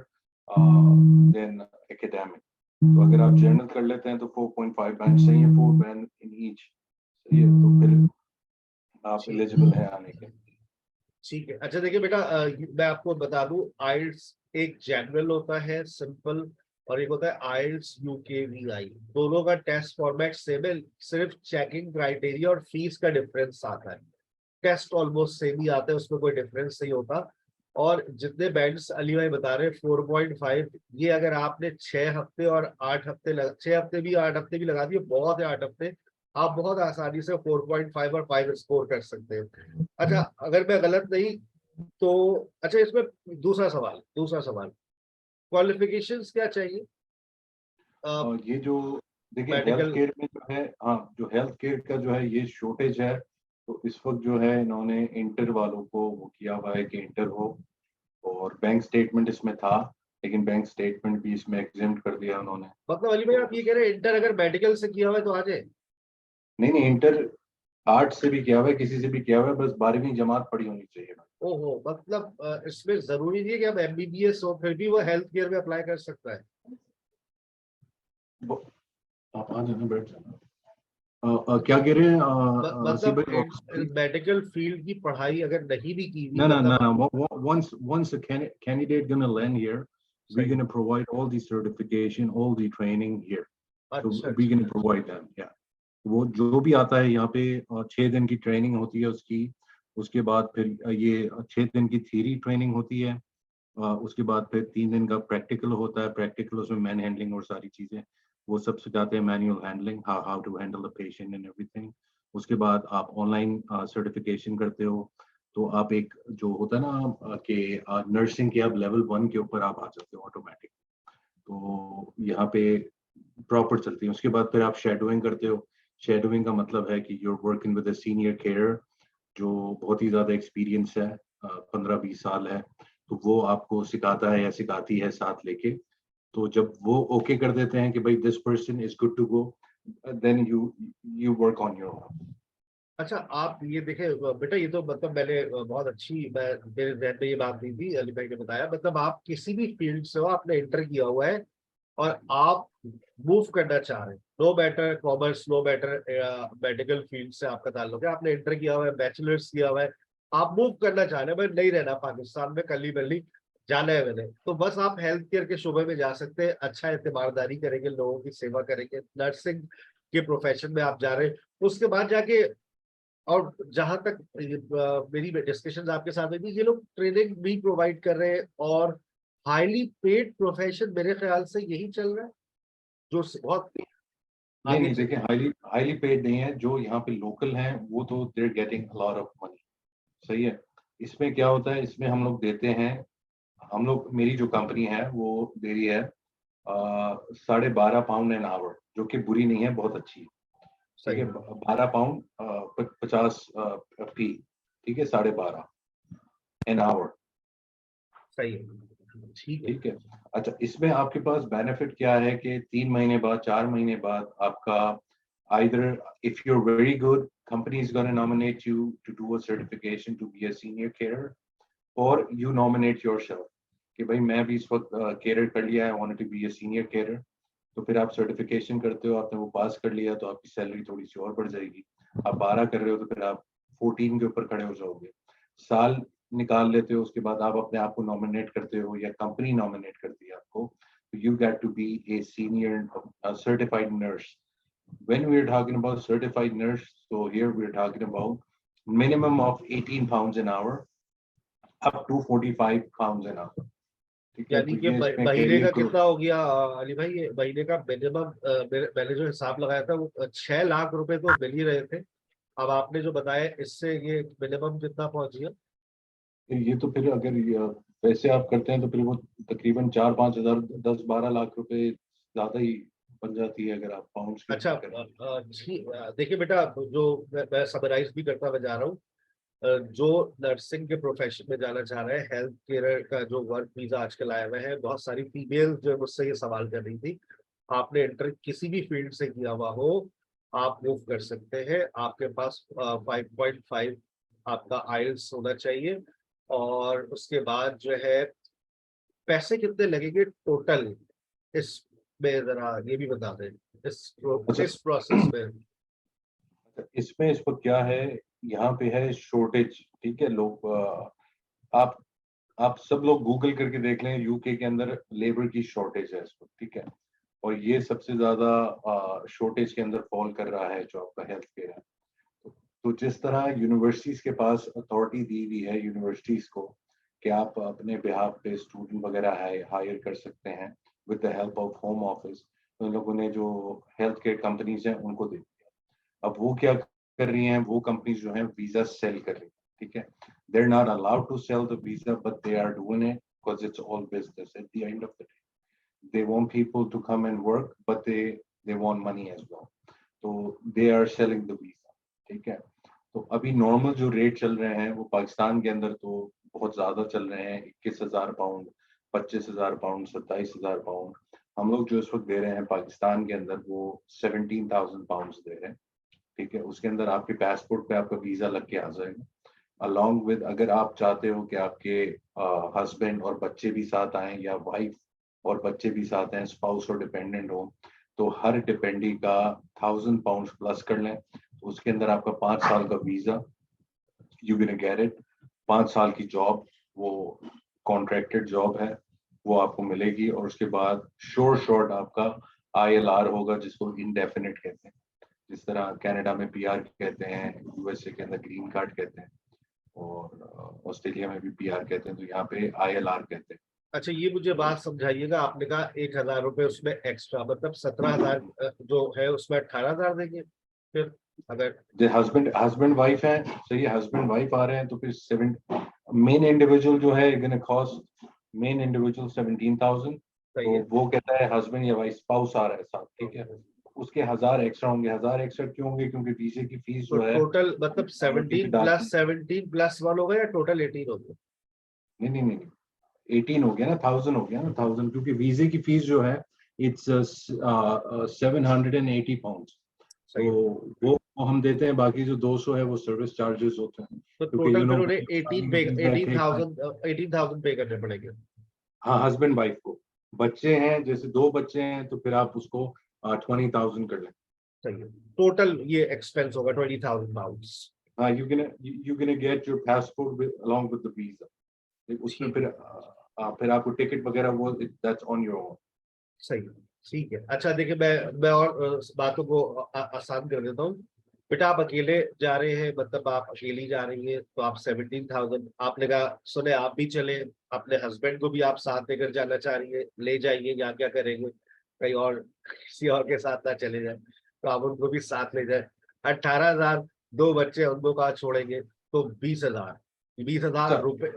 than academic. तो अगर आप जनरल कर लेते हैं तो 4.5 बैंड चाहिए, 4 बैंड इन ईच, सही है, तो फिर आप ठीक एलिजिबल हैं आने के। ठीक है। अच्छा देखिए बेटा, मैं आपको बता दूं, आइल्स एक जनरल होता है सिंपल, और एक होता है आइल्स यूकेवीआई। दोनों का टेस्ट फॉर्मेट सेम है, सिर्फ चेकिंग क्राइटेरिया और फीस का डिफरेंस आता है। टेस्ट ऑलमोस्ट सेम ही आता है, उसमें कोई डिफरेंस नहीं होता। और जितने बैंड्स अली भाई बता रहे हैं 4.5, ये अगर आपने 6 हफ्ते और 8 हफ्ते 6 हफ्ते भी 8 हफ्ते भी लगा दिए, बहुत है 8 हफ्ते, आप बहुत आसानी से 4.5 और 5 स्कोर कर सकते हैं। अच्छा, अगर मैं गलत नहीं तो, अच्छा इसमें दूसरा सवाल, क्वालिफिकेशंस क्या चाहिए और ये जो, देखिए हेल्थ मेडिकल? केयर में जो है, हाँ, जो हेल्थ केयर का जो है ये शॉर्टेज है। तो इस वक्त जो है इन्होंने इंटर वालों को वो किया हुआ है कि इंटर हो, और बैंक स्टेटमेंट इसमें था, लेकिन बैंक स्टेटमेंट भी इसमें एग्जेम्प्ट कर दिया उन्होंने। मतलब अली भाई तो आप ये कह रहे हैं इंटर अगर मेडिकल से किया हुआ है तो आ जाए? नहीं नहीं, इंटर आर्ट से भी किया हुआ है, किसी से भी किया हुआ है, बस 12वीं जमात पढ़ी होनी चाहिए। ओहो, मतलब इसमें जरूरी नहीं है कि अब एमबीबीएस हो, फिर भी वो हेल्थ केयर में अप्लाई कर सकता है। आप आ जाना, बैठ जाना। क्या कह रहे हैं आसिफ मतलब भाई? मेडिकल फील्ड की पढ़ाई अगर नहीं भी की हुई, No, no, no, मतलब no. Once a candidate gonna land here, we're सही। gonna provide all the certification, all the training here. So अच्छा we're अच्छा। gonna provide them. Yeah. वो जो भी आता है यहाँ पे 6 दिन की ट्रेनिंग होती है उसकी। उसके बाद फिर ये 6 दिन की थ्योरी ट्रेनिंग होती है। उसके बाद फिर 3 दिन का प्रैक्टिकल होता है। प्रैक्टिकल उसमें मैन हैंडलिंग और सारी चीजें वो सब सिखाते हैं, manual handling, how to handle the patient and everything. उसके बाद आप ऑनलाइन सर्टिफिकेशन करते हो, तो आप एक जो होता है ना कि नर्सिंग के आप लेवल 1 के ऊपर आप आ जाते हो ऑटोमेटिक। तो यहाँ पे प्रॉपर चलती है। उसके बाद फिर आप शेडोइंग करते हो। शेडोइंग का मतलब है कि you're working with a senior care जो बहुत ही ज्यादा एक्सपीरियंस है, 15-20 साल है, तो वो आपको सिखाता है या सिखाती है साथ लेके। तो जब वो ओके कर देते हैं कि भाई this person is good to go, then you work on your own. अच्छा, आप ये देखे बेटा, ये तो मतलब मैंने बहुत अच्छी, मैं मेरे जहन में ये बात नहीं थी, अली भाई ने बताया, मतलब आप किसी भी फील्ड से हो, आपने इंटर किया हुआ है और आप मूव करना चाह रहे हैं, no matter commerce, no matter medical field से आपका ताल्लुक है, आपने इंटर किया हुआ है, बैचलर्स किया हुआ है, आप मूव करना चाह रहे हैं, भाई नहीं रहना पाकिस्तान में, कली बल्ली जाना है मैंने, तो बस आप हेल्थ केयर के शोबे में जा सकते हैं, अच्छा एतबारदारी करेंगे, लोगों की सेवा करेंगे, नर्सिंग के प्रोफेशन में आप जा रहे हैं, उसके बाद जाके, और जहां तक मेरी डिस्कशन आपके साथ में भी, ये लोग ट्रेनिंग भी प्रोवाइड कर रहे हैं और हाईली पेड प्रोफेशन मेरे ख्याल से यही चल रहा है, जो बहुत नहीं आगे नहीं, चल। देखिए हाईली हाईली पेड नहीं है। जो यहाँ पे लोकल हैं वो तो they're getting a lot of money. सही है। इसमें क्या होता है, इसमें हम लोग देते हैं, हम लोग, मेरी जो कंपनी है वो दे रही है 12.5 पाउंड एन आवर, जो कि बुरी नहीं है, बहुत अच्छी है। ठीक सही है, है। 12 पाउंड 50p। ठीक है, 12.5 एन आवर। सही है, ठीक है। ठीक है। अच्छा, इसमें आपके पास बेनिफिट क्या है कि 3 महीने बाद, 4 महीने बाद आपका either if you're very good, company is going to nominate you to do a certification to be a senior carer, or you nominate yourself कि भाई मैं भी इस वक्त केयर कर लिया है, want to be a senior care. तो फिर आप सर्टिफिकेशन करते हो, आपने वो पास कर लिया, तो आपकी सैलरी थोड़ी सी और बढ़ जाएगी। आप 12 कर रहे हो तो फिर आप 14 के ऊपर खड़े हो जाओगे। साल निकाल लेते हो, उसके बाद आप अपने आप को नॉमिनेट करते हो या कंपनी नॉमिनेट करती है आपको, you get to be a senior certified nurse. when we are talking about certified nurse, so here we are talking about minimum of 18 pounds an hour up to 45 pounds an hour. ठीक है, यानी तो कि ये इसमें महीने कैरियर का ग्रोथ। कितना हो गया अली भाई, ये महीने का मिनिमम, मैंने जो हिसाब लगाया था वो 6 लाख रुपए तो मिल ही रहे थे, अब आपने जो बताया इससे ये मिनिमम कितना पहुंच गया। ये तो फिर अगर वैसे आप करते हैं तो फिर वो तकरीबन 4-5 हजार, 10-12 लाख रुपए ज्यादा ही बन जाती है अगर आप पाउंड्स के अच्छा, ऊपर करें। ठीक, देखिए बेटा, जो मैं समराइज भी करता हुआ जा रहा हूँ, जो नर्सिंग के प्रोफेशन में जाना चाह रहे हैं, हेल्थ केयर का जो वर्क वीजा आजकल आया हुआ है, बहुत सारी फीमेल जो मुझसे ये सवाल कर रही थी, आपने इंटर किसी भी फील्ड से किया हुआ हो, आप मूव कर सकते हैं, आपके पास 5.5 आपका आइल्स होना चाहिए, और उसके बाद जो है पैसे कितने लगेंगे टोटल, इसमें जरा ये भी बता दें, अच्छा, इस प्रोसेस में। इसमें इस वक्त क्या है, यहाँ पे है शॉर्टेज। ठीक है, लोग आप आप सब लोग गूगल करके देख लें, यूके के अंदर लेबर की शॉर्टेज है इस वक्त। ठीक है, और ये सबसे ज्यादा शॉर्टेज के अंदर फॉल कर रहा है जो आपका हेल्थ केयर है। तो जिस तरह यूनिवर्सिटीज के पास अथॉरिटी दी हुई है यूनिवर्सिटीज को कि आप अपने बिहाफ पे स्टूडेंट वगैरह है हायर कर सकते हैं with the help of home office, तो इन लोगों ने जो हेल्थ केयर कंपनीज हैं उनको दे दिया। अब वो क्या कर रही हैं, वो कंपनीज जो हैं वीजा सेल कर रही हैं। ठीक है, they are not allowed to sell the visa, but they are doing it because it's all business at the end of the day. They want people to come and work, but they want money as well, तो they are selling the visa. ठीक है, तो अभी नॉर्मल जो रेट चल रहे हैं वो पाकिस्तान के अंदर तो बहुत ज्यादा चल रहे हैं, 21,000 पाउंड, 25,000 पाउंड, 27,000 पाउंड। हम लोग जो इस वक्त दे रहे हैं पाकिस्तान के अंदर वो 17,000 पाउंड दे रहे हैं। ठीक है, उसके अंदर आपके पासपोर्ट पे आपका वीजा लग के आ जाएगा। अलॉन्ग विद, अगर आप चाहते हो कि आपके हस्बैंड और बच्चे भी साथ आए या वाइफ और बच्चे भी साथ हैं, स्पाउस और डिपेंडेंट हो, तो हर डिपेंडी का 1000 पाउंड प्लस कर लें, तो उसके अंदर आपका 5 साल का visa, you will get it. 5 साल की जॉब, वो कॉन्ट्रैक्टेड जॉब है, वो आपको मिलेगी, और उसके बाद शॉर्ट आपका ILR होगा, जिसको इंडेफिनिट कहते हैं। जिस तरह कनाडा में PR कहते हैं, USA के अंदर ग्रीन कार्ड कहते हैं, और ऑस्ट्रेलिया में भी PR कहते हैं, तो यहाँ पे ILR कहते हैं। अच्छा, ये मुझे बात समझाइएगा, आपने कहा 1000 रुपए उसमें एक्स्ट्रा, मतलब 17,000 जो है उसमें 18,000 देंगे फिर, अगर जो हस्बैंड हस्बैंड वाइफ है, सही है, हस्बैंड वाइफ आ रहे हैं तो फिर 7, मेन इंडिविजुअल जो है गोना कॉस्ट, मेन इंडिविजुअल 17,000। सही तो है। वो कहता है हस्बैंड या वाइफ स्पाउस आ रहा है साथ, ठीक है, उसके 1000 एक्स्ट्रा होंगे। 1000 एक्स्ट्रा क्यों होंगे? क्योंकि वीजे की फीस तो जो है टोटल मतलब प्रायोरिटी पे 17 डालते प्लस हैं। 17 प्लस 1 होगा या टोटल 18 होगा? नहीं नहीं नहीं, 18 हो गया ना, 1000 हो गया ना, 1000, क्योंकि वीजे की फीस जो है इट्स 780 पाउंड। तो सही है। वो हम देते हैं, बाकी जो 200 है वो सर्विस चार्जेस होते हैं, तो क्योंकि टोटल यू फिर नो उन्हें 18 पे, वीजा टेक टाइम। 18,000 पे करने पड़ेंगे। हाँ, हस्बैंड वाइफ को। बच्चे हैं, जैसे 2 बच्चे हैं तो फिर आप उसको 20,000 कर लें। सही है, टोटल ये एक्सपेंस होगा 20,000 पाउंड। हाँ, you can get your passport along with the visa, उसमें ठीक है। फिर आपको टिकट वगैरह वो दैट्स ऑन योर ओन। सही है। ठीक है। अच्छा देखिए, मैं और बातों को आसान कर देता हूँ। बेटा आप अकेले जा रहे हैं, मतलब आप अकेली जा रही है, तो आप 17,000 आपने कहा, सुने आप भी चले, अपने हस्बैंड को भी आप साथ लेकर जाना चाह रही है, ले जाइए, यहाँ क्या करेंगे, कहीं और किसी और के साथ ना चले जाए, तो आप उनको भी साथ ले जाए। 18,000, 2 बच्चे उनको कहाँ छोड़ेंगे, तो 20,000, 20,000 रुपए।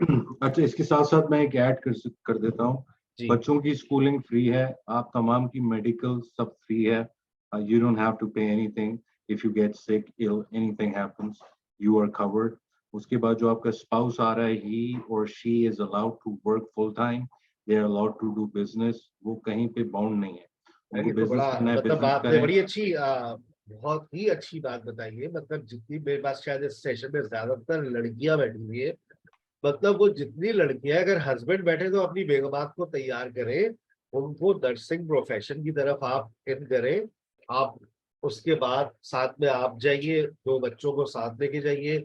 अच्छा, इसके साथ साथ मैं एक ऐड कर देता हूँ। जी। बच्चों की स्कूलिंग फ्री है, आप तमाम की मेडिकल सब फ्री है। You don't have to pay anything. If you get sick, ill, anything happens, you are covered. उसके बाद जो आपका स्पाउस आ रहा है, ही और she is allowed to work full time, they are allowed to do business, वो कहीं पे बाउंड नहीं है। उनको अरे तो बिजनेस बड़ा, करना है, मतलब बिजनेस आपने करें। बड़ी अच्छी बहुत ही अच्छी बात बताई है। मतलब जितनी मेरे पास शायद इस सेशन में ज्यादातर लड़कियां बैठी हुई है, मतलब वो जितनी लड़कियां, अगर हस्बैंड बैठे तो अपनी बेगमात को तैयार करें, उनको नर्सिंग प्रोफेशन की तरफ आप इन करें। आप उसके बाद साथ में आप जाइए, 2 बच्चों को साथ लेके जाइए।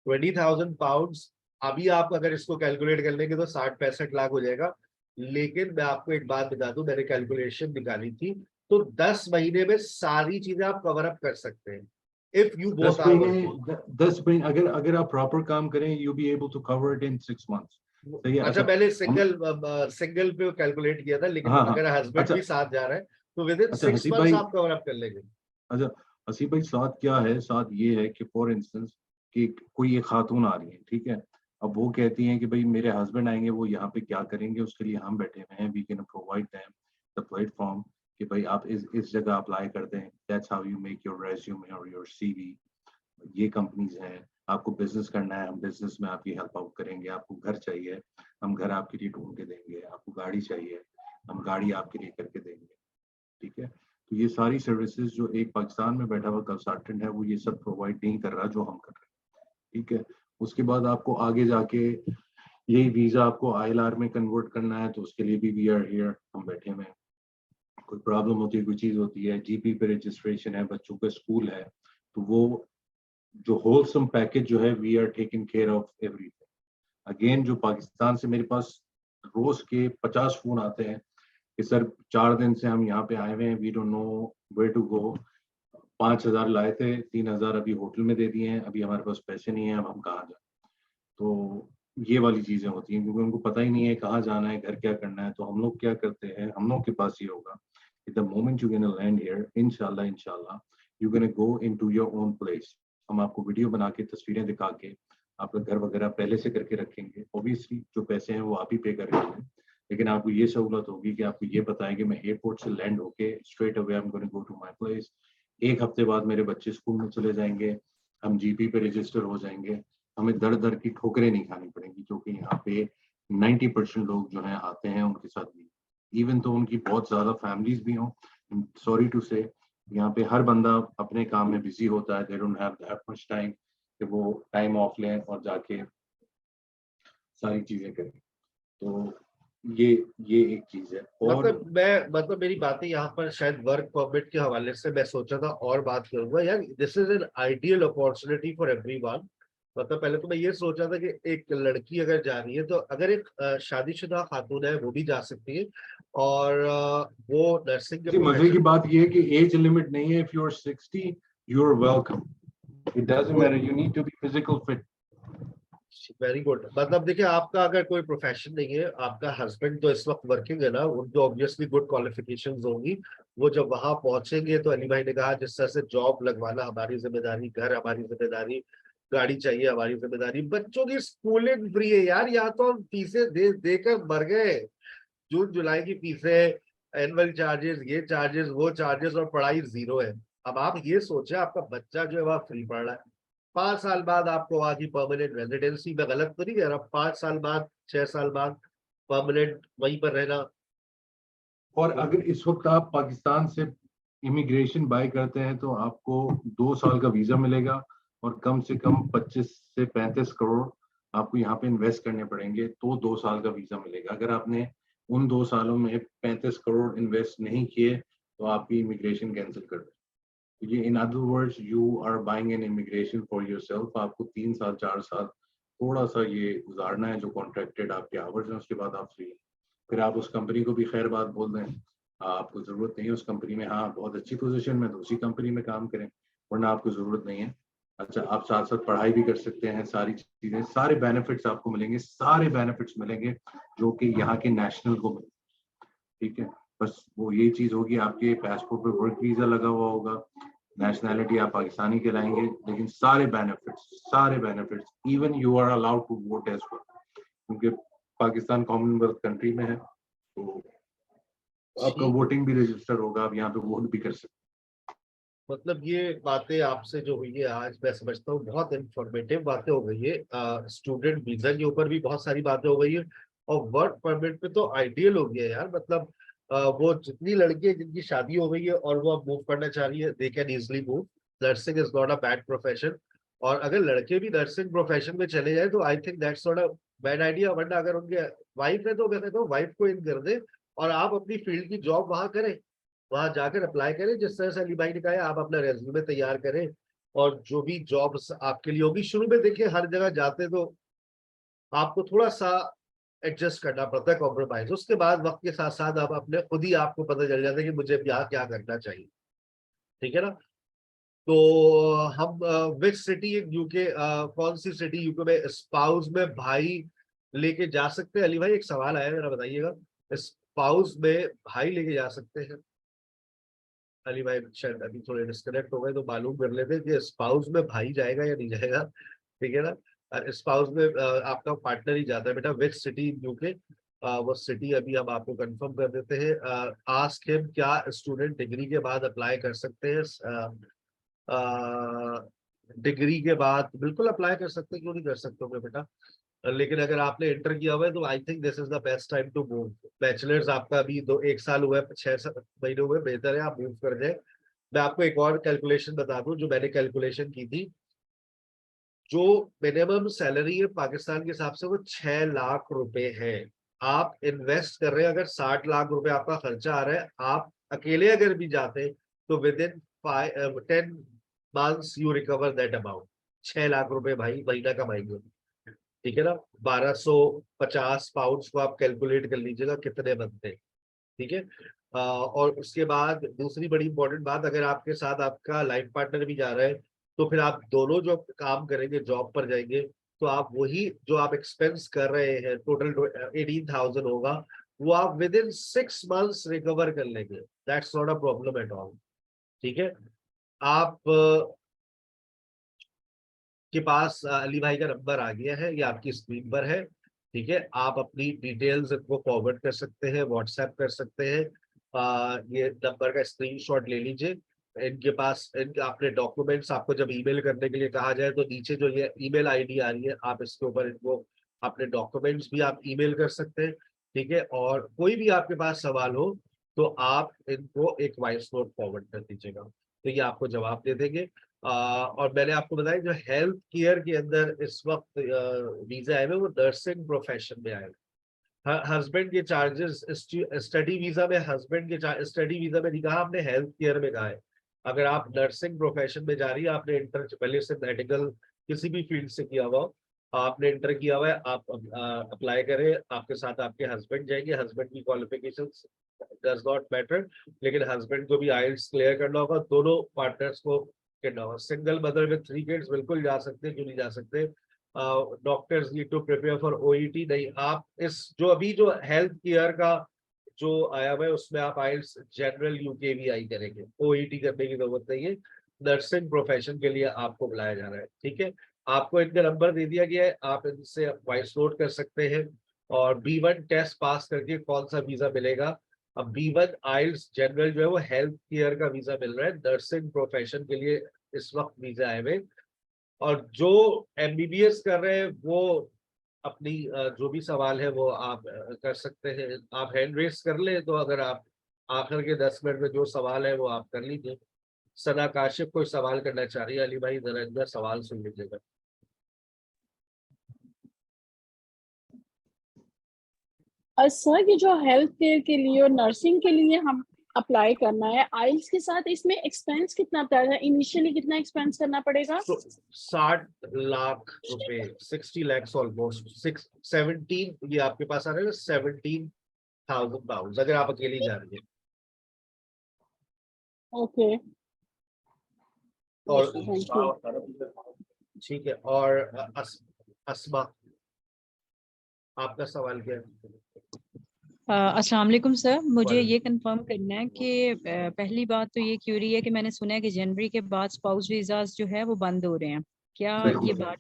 20,000 पाउंड, अभी आप अगर इसको कैलकुलेट कर लेंगे तो 60-65 लाख हो जाएगा। लेकिन मैं आपको एक बात बता दूं, मैंने कैलकुलेशन निकाली थी, तो 10 महीने में सारी चीजें आप कवर अप कर सकते हैं, इफ यू दस बोथ आर महीने वर्किंग। 10 महीने अगर अगर आप प्रॉपर काम करें, you be able to cover it in 6 months। सही है। अच्छा, अच्छा, मैंने हम, सिंगल पे कैलकुलेट किया था, लेकिन हाँ हाँ, अगर हस्बैंड अच्छा भी साथ जा रहा है तो विद इन अच्छा 6 हसीब मंथ्स भाई, आप कवर अप कर लेंगे। अच्छा हसीब भाई, साथ क्या है, साथ ये है कि फॉर इंस्टेंस कि कोई एक खातून आ रही है, ठीक है, अब वो कहती हैं कि भाई मेरे हस्बैंड आएंगे, वो यहाँ पे क्या करेंगे, उसके लिए हम बैठे हुए हैं, we can provide them the platform, कि भाई आप इस जगह अप्लाई कर दें, that's how you make your resume और योर CV। ये कंपनीज हैं, आपको बिजनेस करना है, हम बिजनेस में आपकी हेल्प आउट करेंगे। आपको घर चाहिए, हम घर आपके लिए ढूंढ के देंगे। आपको गाड़ी चाहिए, हम गाड़ी आपके लिए करके देंगे, ठीक है। तो ये सारी सर्विसेज जो एक पाकिस्तान में बैठा हुआ कंसल्टेंट है, वो ये सब प्रोवाइड नहीं कर रहा जो हम कर रहे हैं, ठीक है। उसके बाद आपको आगे जाके यही वीजा आपको ILR में कन्वर्ट करना है, तो उसके लिए भी वी आर हियर, हम बैठे हुए हैं। कोई प्रॉब्लम होती है, कोई चीज होती है, GP पे रजिस्ट्रेशन है, बच्चों का स्कूल है, तो वो जो होलसम पैकेज जो है, we are taking care of everything. Again, जो पाकिस्तान से मेरे पास रोज के 50 फोन आते हैं कि सर 4 दिन से हम यहाँ पे आए हुए हैं, we don't know where to go, 5,000 लाए थे, 3,000 अभी होटल में दे दिए हैं, अभी हमारे पास पैसे नहीं है, अब हम कहाँ जाए। तो ये वाली चीजें होती हैं, क्योंकि उनको पता ही नहीं है कहाँ जाना है, घर क्या करना है। तो हम लोग क्या करते हैं, हम लोग के पास ये होगा कि the moment you gonna land here, इंशाल्लाह इंशाल्लाह, you gonna go into your own place. हम आपको वीडियो बना के, तस्वीरें दिखा के, आपका घर वगैरह पहले से करके रखेंगे। ऑब्वियसली जो पैसे हैं वो आप ही पे करेंगे, लेकिन आपको ये सहूलत होगी कि आपको ये बताएं कि मैं एयरपोर्ट से लैंड होके straight away I am going to go to my place. एक हफ्ते बाद मेरे बच्चे स्कूल में चले जाएंगे, हम GP पे रजिस्टर हो जाएंगे, हमें दर दर की ठोकरें नहीं खानी पड़ेंगी, जो कि यहाँ पे 90% लोग जो हैं आते हैं उनके साथ भी। इवन तो उनकी बहुत ज्यादा फैमिलीज भी हों, सॉरी टू से, यहाँ पे हर बंदा अपने काम में बिजी होता है, they don't have that much time कि वो टाइम ऑफ लें और जाके सारी चीजें करें। तो ये ये एक चीज है। और मतलब मेरी बातें यहाँ पर शायद वर्क परमिट के हवाले से मैं सोचा था और बात करूंगा यार, this is an ideal opportunity for everyone. मतलब पहले तो मैं ये सोचा था कि एक लड़की अगर जा रही है तो अगर एक शादीशुदा खातून है वो भी जा सकती है, और वो नर्सिंग के जी, मजे की प्रोफेशन बात ये है कि एज लिमिट नहीं है। If you are 60 you are welcome, it doesn't matter, you need to be physical fit. Very good. मतलब देखिए, आपका अगर कोई प्रोफेशन नहीं है, आपका हस्बैंड तो इस वक्त वर्किंग है ना, उनको ऑब्वियसली गुड क्वालिफिकेशंस होंगी। वो जब वहां पहुंचेंगे तो अली भाई ने कहा जिस तरह से जॉब लगवाना हमारी जिम्मेदारी, घर हमारी जिम्मेदारी, गाड़ी चाहिए हमारी जिम्मेदारी, बच्चों की स्कूलिंग फ्री है यार। या तो हम फीसें दे देकर मर गए, जून जुलाई की फीसें, एनुअल चार्जेस, ये चार्जेस वो चार्जेस, और पढ़ाई जीरो है। अब आप ये सोचे आपका बच्चा जो है वह फ्री पढ़ रहा है, 5 साल बाद आपको वहां की परमानेंट रेजिडेंसी, में गलत तो नहीं कह रहा, 5 साल बाद 6 साल बाद परमानेंट वहीं पर रहना। और तो अगर इस वक्त आप पाकिस्तान से इमिग्रेशन बाय करते हैं तो आपको 2 साल का वीजा मिलेगा और कम से कम 25 से 35 करोड़ आपको यहाँ पे इन्वेस्ट करने पड़ेंगे, तो 2 साल का वीजा मिलेगा। अगर आपने उन 2 सालों में 35 करोड़ इन्वेस्ट नहीं किए तो आपकी इमिग्रेशन कैंसिल कर दें। तो ये in other words you are buying an immigration for yourself. आपको 3 साल 4 साल थोड़ा सा ये गुजारना है जो कॉन्ट्रैक्टेड आपके आवर्स हैं, उसके बाद आप फ्री। फिर आप उस कंपनी को भी खैर बात बोल दें, आपको जरूरत नहीं है उस कंपनी में, हाँ बहुत अच्छी पोजीशन में तो उसी कंपनी में काम करें, वरना आपको जरूरत नहीं है। अच्छा, आप साथ साथ पढ़ाई भी कर सकते हैं, सारी चीजें, सारे बेनिफिट्स आपको मिलेंगे, सारे बेनिफिट्स मिलेंगे जो कि यहाँ के नेशनल को मिले। ठीक है, बस वो ये चीज होगी, आपके पासपोर्ट पे वर्क वीजा लगा हुआ होगा, नेशनैलिटी आप पाकिस्तानी कहलाएंगे, लेकिन सारे benefits, even you are allowed to vote as well, क्योंकि पाकिस्तान कॉमनवेल्थ कंट्री में है, तो आपका ठीक है। वोटिंग भी रजिस्टर होगा, आप यहाँ पे वोट भी कर सकते मतलब ये बातें आपसे जो हुई है आज, मैं समझता हूँ बहुत इंफॉर्मेटिव बातें हो गई है। स्टूडेंट वीजा के ऊपर भी बहुत सारी बातें हो गई है, और वर्क परमिट पे तो आइडियल हो गया यार। मतलब वो जितनी लड़कियां जिनकी शादी हो गई है और वो अब मूव करना चाह रही है, they can easily move. Nursing is not a bad profession. और अगर लड़के भी नर्सिंग प्रोफेशन में चले जाए तो I think that's not a bad idea. वरना अगर उनके वाइफ है तो मैं कहता हूँ वाइफ को इन कर दे, और आप अपनी फील्ड की जॉब वहां करें, वहां जाकर अप्लाई करें। जिस तरह से अली भाई ने कहा है, आप अपना रेज्यूमे तैयार करें, और जो भी जॉब्स आपके लिए होगी, शुरू में देखिए हर जगह जाते तो आपको थोड़ा सा एडजस्ट करना पड़ता है, कॉम्प्रोमाइज। उसके बाद वक्त के साथ साथ आप अपने खुद ही आपको पता चल जाता है कि मुझे यहाँ क्या करना चाहिए। ठीक है ना। तो हम विच सिटी यूके, कौन सी सिटी यूके में स्पाउस में भाई लेके जा सकते हैं? अली भाई एक सवाल आया, मेरा बताइएगा, स्पाउस में भाई लेके जा सकते हैं? अली भाई शायद अभी थोड़े डिस्कनेक्ट हो गए, तो मालूम कर लेते हैं कि स्पाउस में भाई जाएगा या नहीं जाएगा। ठीक है ना। स्पाउस में आपका पार्टनर ही जाता है बेटा। विच सिटी यूके, वो सिटी अभी हम आपको कंफर्म कर देते हैं। आस्क हिम, क्या स्टूडेंट डिग्री के बाद अप्लाई कर सकते हैं? डिग्री के बाद बिल्कुल अप्लाई कर सकते हैं, क्यों नहीं कर सकते होंगे बेटा। लेकिन अगर आपने इंटर किया हुआ है तो I think this is the best time to move. Bachelors आपका अभी 1 साल हुआ है, 6 महीने हुए, बेहतर है आप मूव कर जाए। मैं आपको एक और कैलकुलेशन बता दूं जो मैंने कैलकुलेशन की थी। जो मिनिमम सैलरी है पाकिस्तान के हिसाब से वो 6 लाख रुपए है। आप इन्वेस्ट कर रहे हैं, अगर 60 लाख रुपए आपका खर्चा आ रहा है, आप अकेले अगर भी जाते हैं तो with in 10 months you recover that amount. 6 lakh रुपए भाई महीना कमाएंगे। ठीक है ना। 1250 पाउंड को आप कैलकुलेट कर लीजिएगा कितने बनते हैं। ठीक है। और उसके बाद दूसरी बड़ी इंपॉर्टेंट बात, अगर आपके साथ आपका लाइफ पार्टनर भी जा रहा है तो फिर आप दोनों जो काम करेंगे, जॉब पर जाएंगे, तो आप वही जो आप एक्सपेंस कर रहे हैं, टोटल 18,000 होगा, वो आप विद इन 6 मंथ्स रिकवर कर लेंगे। That's not a problem at all. ठीक है। आप के पास अली भाई का नंबर आ गया है, ये आपकी स्क्रीन पर है। ठीक है, आप अपनी डिटेल्स को फॉरवर्ड कर सकते हैं, व्हाट्सएप कर सकते हैं। ये नंबर का स्क्रीनशॉट ले लीजिए। इनके पास इनके अपने डॉक्यूमेंट्स, आपको जब ईमेल करने के लिए कहा जाए तो नीचे जो ये ईमेल आईडी आ रही है, आप इसके ऊपर इनको अपने डॉक्यूमेंट्स भी आप ईमेल कर सकते हैं। ठीक है, और कोई भी आपके पास सवाल हो तो आप इनको एक वॉइस नोट फॉरवर्ड कर दीजिएगा, तो ये आपको जवाब दे देंगे। और मैंने आपको बताया जो हेल्थ केयर के अंदर इस वक्त वीजा आए हुए वो नर्सिंग प्रोफेशन में आए। हस्बैंड के चार्जेस स्टडी वीजा में, हस्बैंड के स्टडी वीजा में नहीं कहा, आपने हेल्थ केयर में कहा है। अगर आप नर्सिंग प्रोफेशन में जा रही है, आपने इंटर पहले से मेडिकल किसी भी फील्ड से किया हुआ हो, आपने इंटर किया हुआ है, आप अप्लाई करें, आपके साथ आपके हस्बैंड जाएंगे। हस्बैंड की क्वालिफिकेशन डज नॉट मैटर, लेकिन हस्बैंड को भी आइल्स क्लियर करना होगा, दोनों पार्टनर्स को करना होगा। सिंगल मदर विद 3 किड्स बिल्कुल जा सकते हैं, क्यों नहीं जा सकते। Doctors need to prepare for OET नहीं। आप इस जो अभी जो हेल्थ केयर का जो आया हुआ है उसमें आप आइल्स जनरल यूकेवीआई करेंगे, ओईटी करने की जरूरत नहीं है। नर्सिंग प्रोफेशन के लिए आपको बुलाया जा रहा है, ठीक है। आपको इनका नंबर दे दिया गया है, आप इनसे वॉइस नोट कर सकते हैं। और B1 टेस्ट पास करके कौन सा वीजा मिलेगा। अब B1 आइल्स जनरल जो है वो हेल्थ केयर का वीजा मिल रहा है, नर्सिंग प्रोफेशन के लिए इस वक्त वीजा आए हुए। और जो MBBS कर रहे हैं वो अपनी जो भी सवाल है वो आप कर सकते हैं। आप हैंड रेस कर ले, तो अगर आप आखिर के 10 मिनट में जो सवाल है वो आप कर लीजिए। सना काशिफ कोई सवाल करना चाह रही है, अली भाई जरा इनका सवाल सुन लीजिएगा। सर ये जो हेल्थ केयर के लिए और नर्सिंग के लिए हम अप्लाई करना है, आइल्स के साथ इसमें एक्सपेंस कितना पड़ेगा, इनिशियली कितना एक्सपेंस करना पड़ेगा? तो 60 लाख रुपए, 60 lakhs ऑलमोस्ट 17, ये आपके पास आ रहा है 17,000 पाउंड अगर आप अकेली जा रही है। ओके, और थैंक यू। ठीक है। और अस्मा, आपका सवाल क्या है? अस्सलाम वालेकुम सर, मुझे वालेकुम। ये कंफर्म करना है कि पहली बात तो ये क्यूरी है कि मैंने सुना है कि जनवरी के बाद स्पाउस वीजास जो है वो बंद हो रहे हैं, क्या सही ये सुना, बात?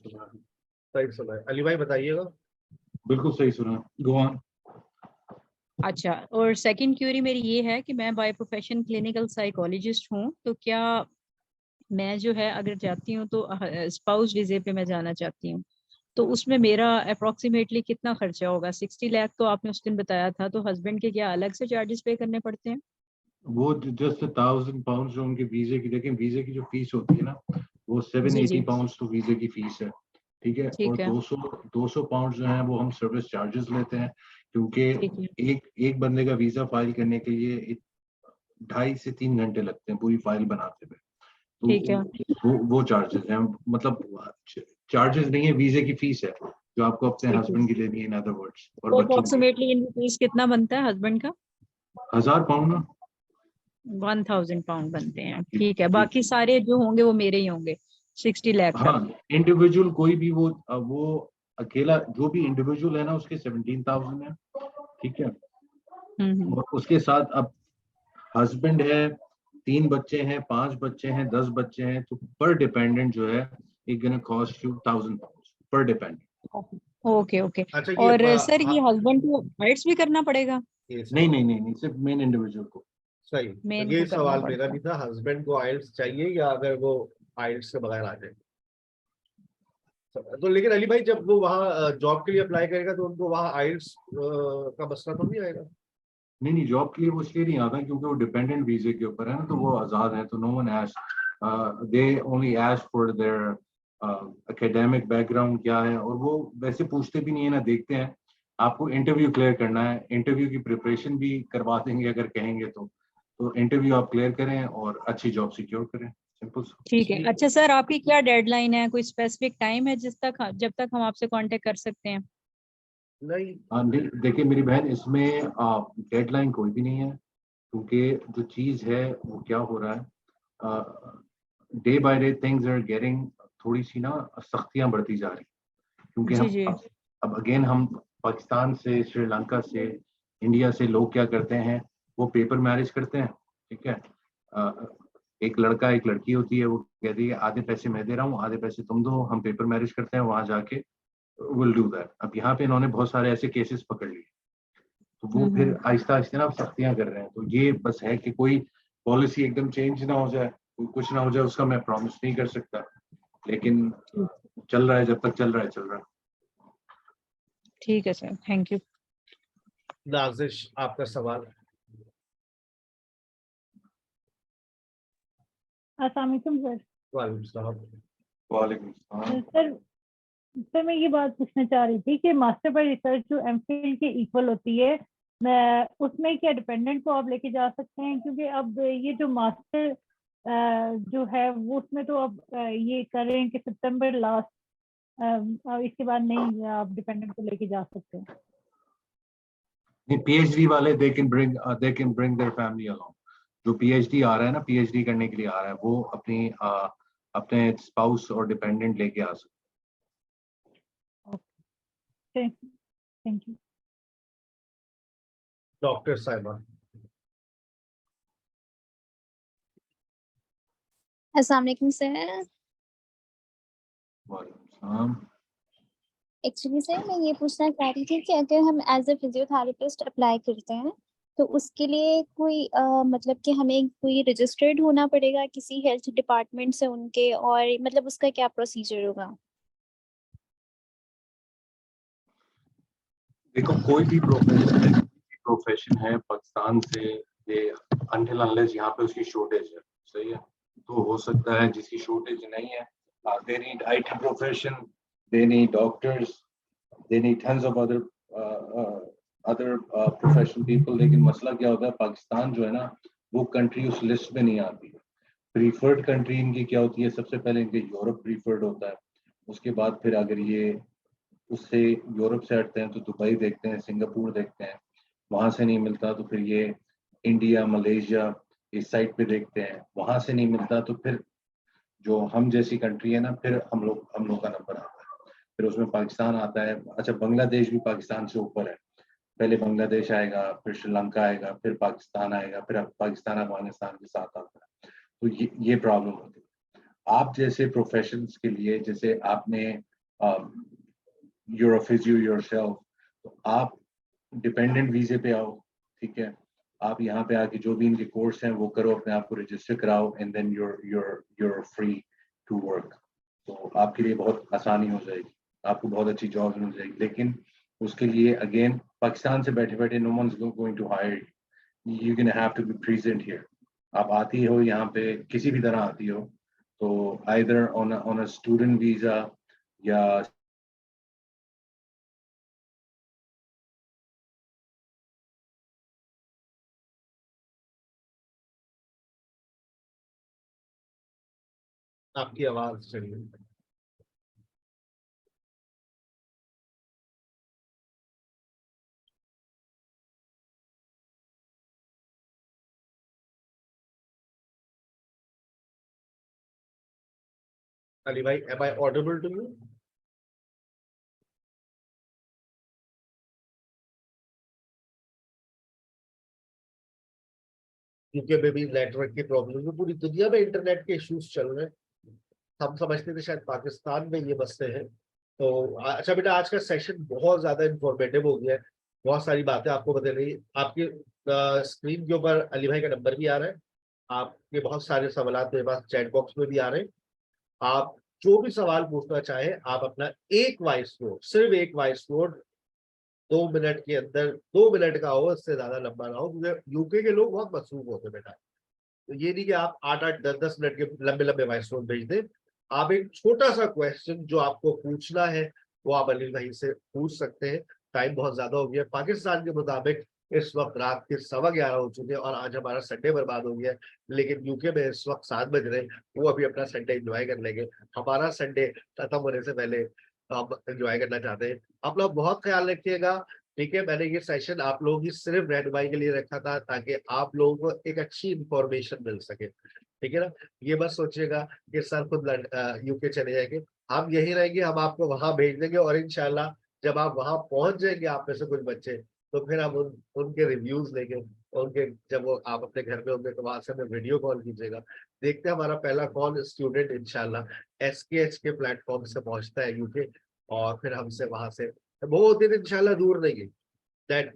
सही सुना है, अली भाई बताइएगा। बिल्कुल सही सुना। Go on. अच्छा, और सेकंड क्यूरी मेरी ये है कि मैं बाय प्रोफेशन क्लिनिकल साइकोलॉजिस्ट हूँ, तो क्या मैं जो है अगर जाती हूँ तो स्पाउस वीजे पे मैं जाना चाहती हूँ, तो उसमें मेरा अप्रोक्सीमेटली कितना खर्चा होगा? 60 लाख तो आपने उस दिन बताया था, तो हस्बैंड के क्या अलग से चार्जेस पे करने पड़ते हैं? वो जस्ट 1,000 पाउंड जो उनके वीजे की, देखें वीजे की जो फीस होती है ना, वो जी 780 जी, पाउंड तो वीजे की फीस है, ठीक है। और ठीक है 200 पाउंड जो है वो हम सर्विस चार्जेस लेते हैं, क्योंकि ठीक है एक बंदे का वीजा फाइल करने के लिए 2.5 से 3 घंटे लगते हैं पूरी फाइल बनाते हुए। ठीक है। तो वो चार्जेस हैं, मतलब चार्जेस नहीं है, वीजे की फीस है जो आपको अपने ठीक है, हस्बैंड के लिए दी, इन अदर वर्ड्स, और तो बच्चों के अप्रोक्सीमेटली इन रुपीज कितना बनता है हस्बैंड का? 1,000 पाउंड ना। 1000 पाउंड बनते हैं, ठीक है। बाकी सारे जो होंगे वो मेरे ही होंगे 60 लाख हाँ, तक? इंडिविजुअल कोई भी वो अकेला जो भी इंडिविजुअल है ना उसके 17,000 है, ठीक है। हम्म। और उसके साथ अब हस्बैंड है, 3 बच्चे हैं, 5 बच्चे हैं, 10 बच्चे हैं, तो पर डिपेंडेंट जो है एक गोना कॉस्ट यू 1,000 पाउंड पर डिपेंडेंट। Okay okay. अच्छा ये और सर ये हस्बैंड को आइट्स भी करना पड़ेगा? ये नहीं सही, नहीं नहीं नहीं, सिर्फ मेन इंडिविजुअल को। सही, तो मेन ये को करना सवाल मेरा पड़ता भी है? था, हस्बैंड को आइल्स चाहिए या अगर वो आइल्स के बगैर आ जाए। तो लेकिन अली भाई जब वो वहाँ जॉब के लिए अप्लाई करेगा तो उनको वहाँ आइल्स का मसला तो नहीं आएगा। नहीं नहीं, जॉब के लिए वो इसलिए नहीं आता क्योंकि वो डिपेंडेंट वीजे के ऊपर है ना, तो वो आजाद है, तो no one ask, they only ask for their academic background क्या है, और वो वैसे पूछते भी नहीं है ना, देखते हैं। आपको इंटरव्यू क्लियर करना है, इंटरव्यू की प्रिपरेशन भी करवा देंगे अगर कहेंगे तो इंटरव्यू आप क्लियर करें और अच्छी जॉब सिक्योर करें, सिंपल। ठीक है। अच्छा सर, आपकी क्या डेडलाइन है? कोई स्पेसिफिक टाइम है जब तक हम आपसे कांटेक्ट कर सकते हैं? नहीं। देखिए मेरी बहन, इसमें डेडलाइन कोई भी नहीं है, क्योंकि जो चीज है वो क्या हो रहा है, day by day things are getting, थोड़ी सी ना सख्तियां बढ़ती जा रही, क्योंकि जी हम जी अब अगेन हम पाकिस्तान से, श्रीलंका से, इंडिया से लोग क्या करते हैं, वो पेपर मैरिज करते हैं, ठीक है। अ, एक लड़का एक लड़की होती है, वो कहती है आधे पैसे मैं दे रहा हूँ आधे पैसे तुम दो, हम पेपर मैरिज करते हैं, वहां जाके विल डू दैट। अब यहाँ पे इन्होंने बहुत सारे ऐसे केसेस पकड़ लिए, तो वो फिर हम्म। आहिस्ता आहिस्ता ना सख्तियां कर रहे हैं। तो ये बस है कि कोई पॉलिसी एकदम चेंज ना हो जाए, कोई कुछ ना हो जाए, उसका मैं प्रॉमिस नहीं कर सकता, लेकिन चल रहा है, जब तक चल रहा है चल रहा है। ठीक है सर, थैंक यू। नाजिश आपका सवाल। अस्सलाम वालेकुम सर। वालेकुम सलाम। वालेकुम सलाम। सर मैं ये बात पूछना चाह रही थी कि मास्टर बाय रिसर्च जो एमफिल के इक्वल होती है, मैं उसमें क्या डिपेंडेंट को आप लेके जा सकते हैं? क्योंकि अब ये जो मास्टर जो है वो उसमें तो अब ये कर रहे हैं कि सितंबर लास्ट, इसके बाद नहीं आप डिपेंडेंट को लेके जा सकते हैं। पीएचडी वाले they can bring their family along. जो पीएचडी आ रहा है ना, पीएचडी करने के लिए आ रहा है, वो अपने स्पाउस और डिपेंडेंट लेके आ सकते थैंक यू। डॉक्टर साहिबा। अस्सलाम वालेकुम सर। हैं। वालेकुम सलाम। एक्चुअली सर मैं ये पूछना चाह रही थी कि अगर हम एज अ फिजियोथेरेपिस्ट अप्लाई करते हैं तो उसके लिए कोई मतलब कि हमें कोई रजिस्टर्ड होना पड़ेगा किसी हेल्थ डिपार्टमेंट से उनके, और मतलब उसका क्या प्रोसीजर होगा? देखो, कोई भी प्रोफेशन है पाकिस्तान से, ये अनटिल अनलेस यहाँ पे उसकी शॉर्टेज है, सही है, तो हो सकता है जिसकी शॉर्टेज नहीं है, they need IT profession, they need doctors, they need tons of other professional people. लेकिन मसला क्या होता है, पाकिस्तान जो है ना, वो कंट्री उस लिस्ट में नहीं आती। प्रीफर्ड कंट्री इनकी क्या होती है? सबसे पहले इनके यूरोप प्रीफर्ड होता है, उसके बाद फिर अगर ये उससे यूरोप से हटते हैं तो दुबई देखते हैं, सिंगापुर देखते हैं, वहां से नहीं मिलता तो फिर ये इंडिया, मलेशिया इस साइड पे देखते हैं, वहां से नहीं मिलता तो फिर जो हम जैसी कंट्री है ना, फिर हम लोग का नंबर आता है, फिर उसमें पाकिस्तान आता है। अच्छा, बांग्लादेश भी पाकिस्तान से ऊपर है, पहले बांग्लादेश आएगा, फिर श्रीलंका आएगा, फिर पाकिस्तान आएगा, फिर पाकिस्तान अफगानिस्तान के साथ आता है। तो ये प्रॉब्लम होती है। आप जैसे प्रोफेशंस के लिए, जैसे आपने you're a physio yourself, तो आप डिपेंडेंट वीजे पे आओ, ठीक है, आप यहाँ पे आके जो भी इनके कोर्स हैं वो करो, अपने आप को रजिस्टर कराओ, and then you're free to work. तो आपके लिए बहुत आसानी हो जाएगी, आपको बहुत अच्छी जॉब मिल जाएगी। लेकिन उसके लिए अगेन पाकिस्तान से बैठे बैठे no one is going to hire you, can have to be present here. आप आती हो यहाँ पे किसी भी तरह आती हो, तो either on a student visa या आपकी आवाज चली गई। अली भाई, am I audible to you? UK में भी नेटवर्क की प्रॉब्लम है, पूरी दुनिया में इंटरनेट के इश्यूज चल रहे हैं। हम समझते थे शायद पाकिस्तान में ये मसले हैं। तो अच्छा बेटा, आज का सेशन बहुत ज्यादा इंफॉर्मेटिव हो गया है, बहुत सारी बातें आपको बता रही। आपकी स्क्रीन के ऊपर अली भाई का नंबर भी आ रहा है, आपके बहुत सारे सवाल मेरे पास चैट बॉक्स में भी आ रहे हैं। आप जो भी सवाल पूछना चाहे, आप अपना एक वॉइस नोट, सिर्फ एक वॉइस नोट 2 मिनट के अंदर, 2 मिनट का हो, इससे ज्यादा लंबा ना हो, क्योंकि यूके के लोग बहुत मसरूफ होते हैं बेटा। तो ये नहीं कि आप 8-8, 10-10 मिनट के लंबे लंबे वॉइस नोट भेज दें। आप एक छोटा सा क्वेश्चन जो आपको पूछना है वो आप अली भाई से पूछ सकते हैं। टाइम बहुत ज्यादा हो गया, पाकिस्तान के मुताबिक इस वक्त रात के 11:15 हो चुके हैं और आज हमारा संडे बर्बाद हो गया है। लेकिन यूके में इस वक्त 7 बज रहे हैं, वो अभी अपना संडे एंजॉय कर लेंगे। हमारा संडे खत्म होने से पहले हम एंजॉय करना चाहते हैं। अपना बहुत ख्याल रखिएगा, ठीक है। मैंने ये सेशन आप लोगों की सिर्फ रहनुमाई के लिए रखा था, ताकि आप लोगों को एक अच्छी इंफॉर्मेशन मिल सके, ठीक है ना। ये बस सोचिएगा कि सर खुद यूके चले जाएंगे, हम यही रहेंगे, हम आपको वहां भेज देंगे, और इंशाल्लाह जब आप वहां पहुंच जाएंगे, आप में से कुछ बच्चे, तो फिर हम उनके रिव्यूज लेंगे। उनके जब वो आप अपने घर में होंगे तो वहां से हमें वीडियो कॉल कीजिएगा। देखते हैं हमारा पहला कॉल स्टूडेंट इंशाल्लाह SKH के प्लेटफॉर्म से पहुंचता है यूके, और फिर हमसे वहां से वो दिन इंशाल्लाह दूर नहीं है that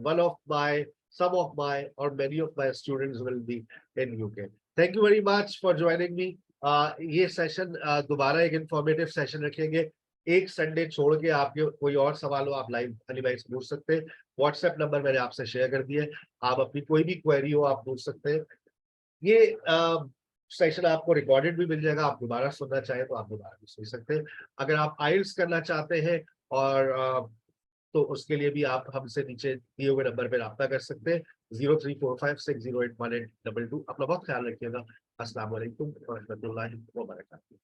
one of my, some of my, or many of my students will be in UK. Thank you very much for joining me. ये सेशन दोबारा एक इंफॉर्मेटिव सेशन रखेंगे। एक संडे छोड़ के आपके कोई और सवाल हो, आप लाइव अली भाई से पूछ सकते हैं। व्हाट्सएप नंबर मैंने आपसे शेयर कर दिया है, आप अपनी कोई भी क्वेरी हो आप पूछ सकते हैं। ये सेशन आपको रिकॉर्डेड भी मिल जाएगा, आप दोबारा सुनना चाहें तो आप दोबारा भी सुन सकते हैं। अगर आप आइल्स करना चाहते हैं और तो उसके लिए भी आप हमसे नीचे दिए हुए नंबर पर रब्ता कर सकते हैं 0345608182। अपना बहुत ख्याल रखिएगा। अस्सलाम वालेकुम व रहमतुल्लाहि व बरकातुहू।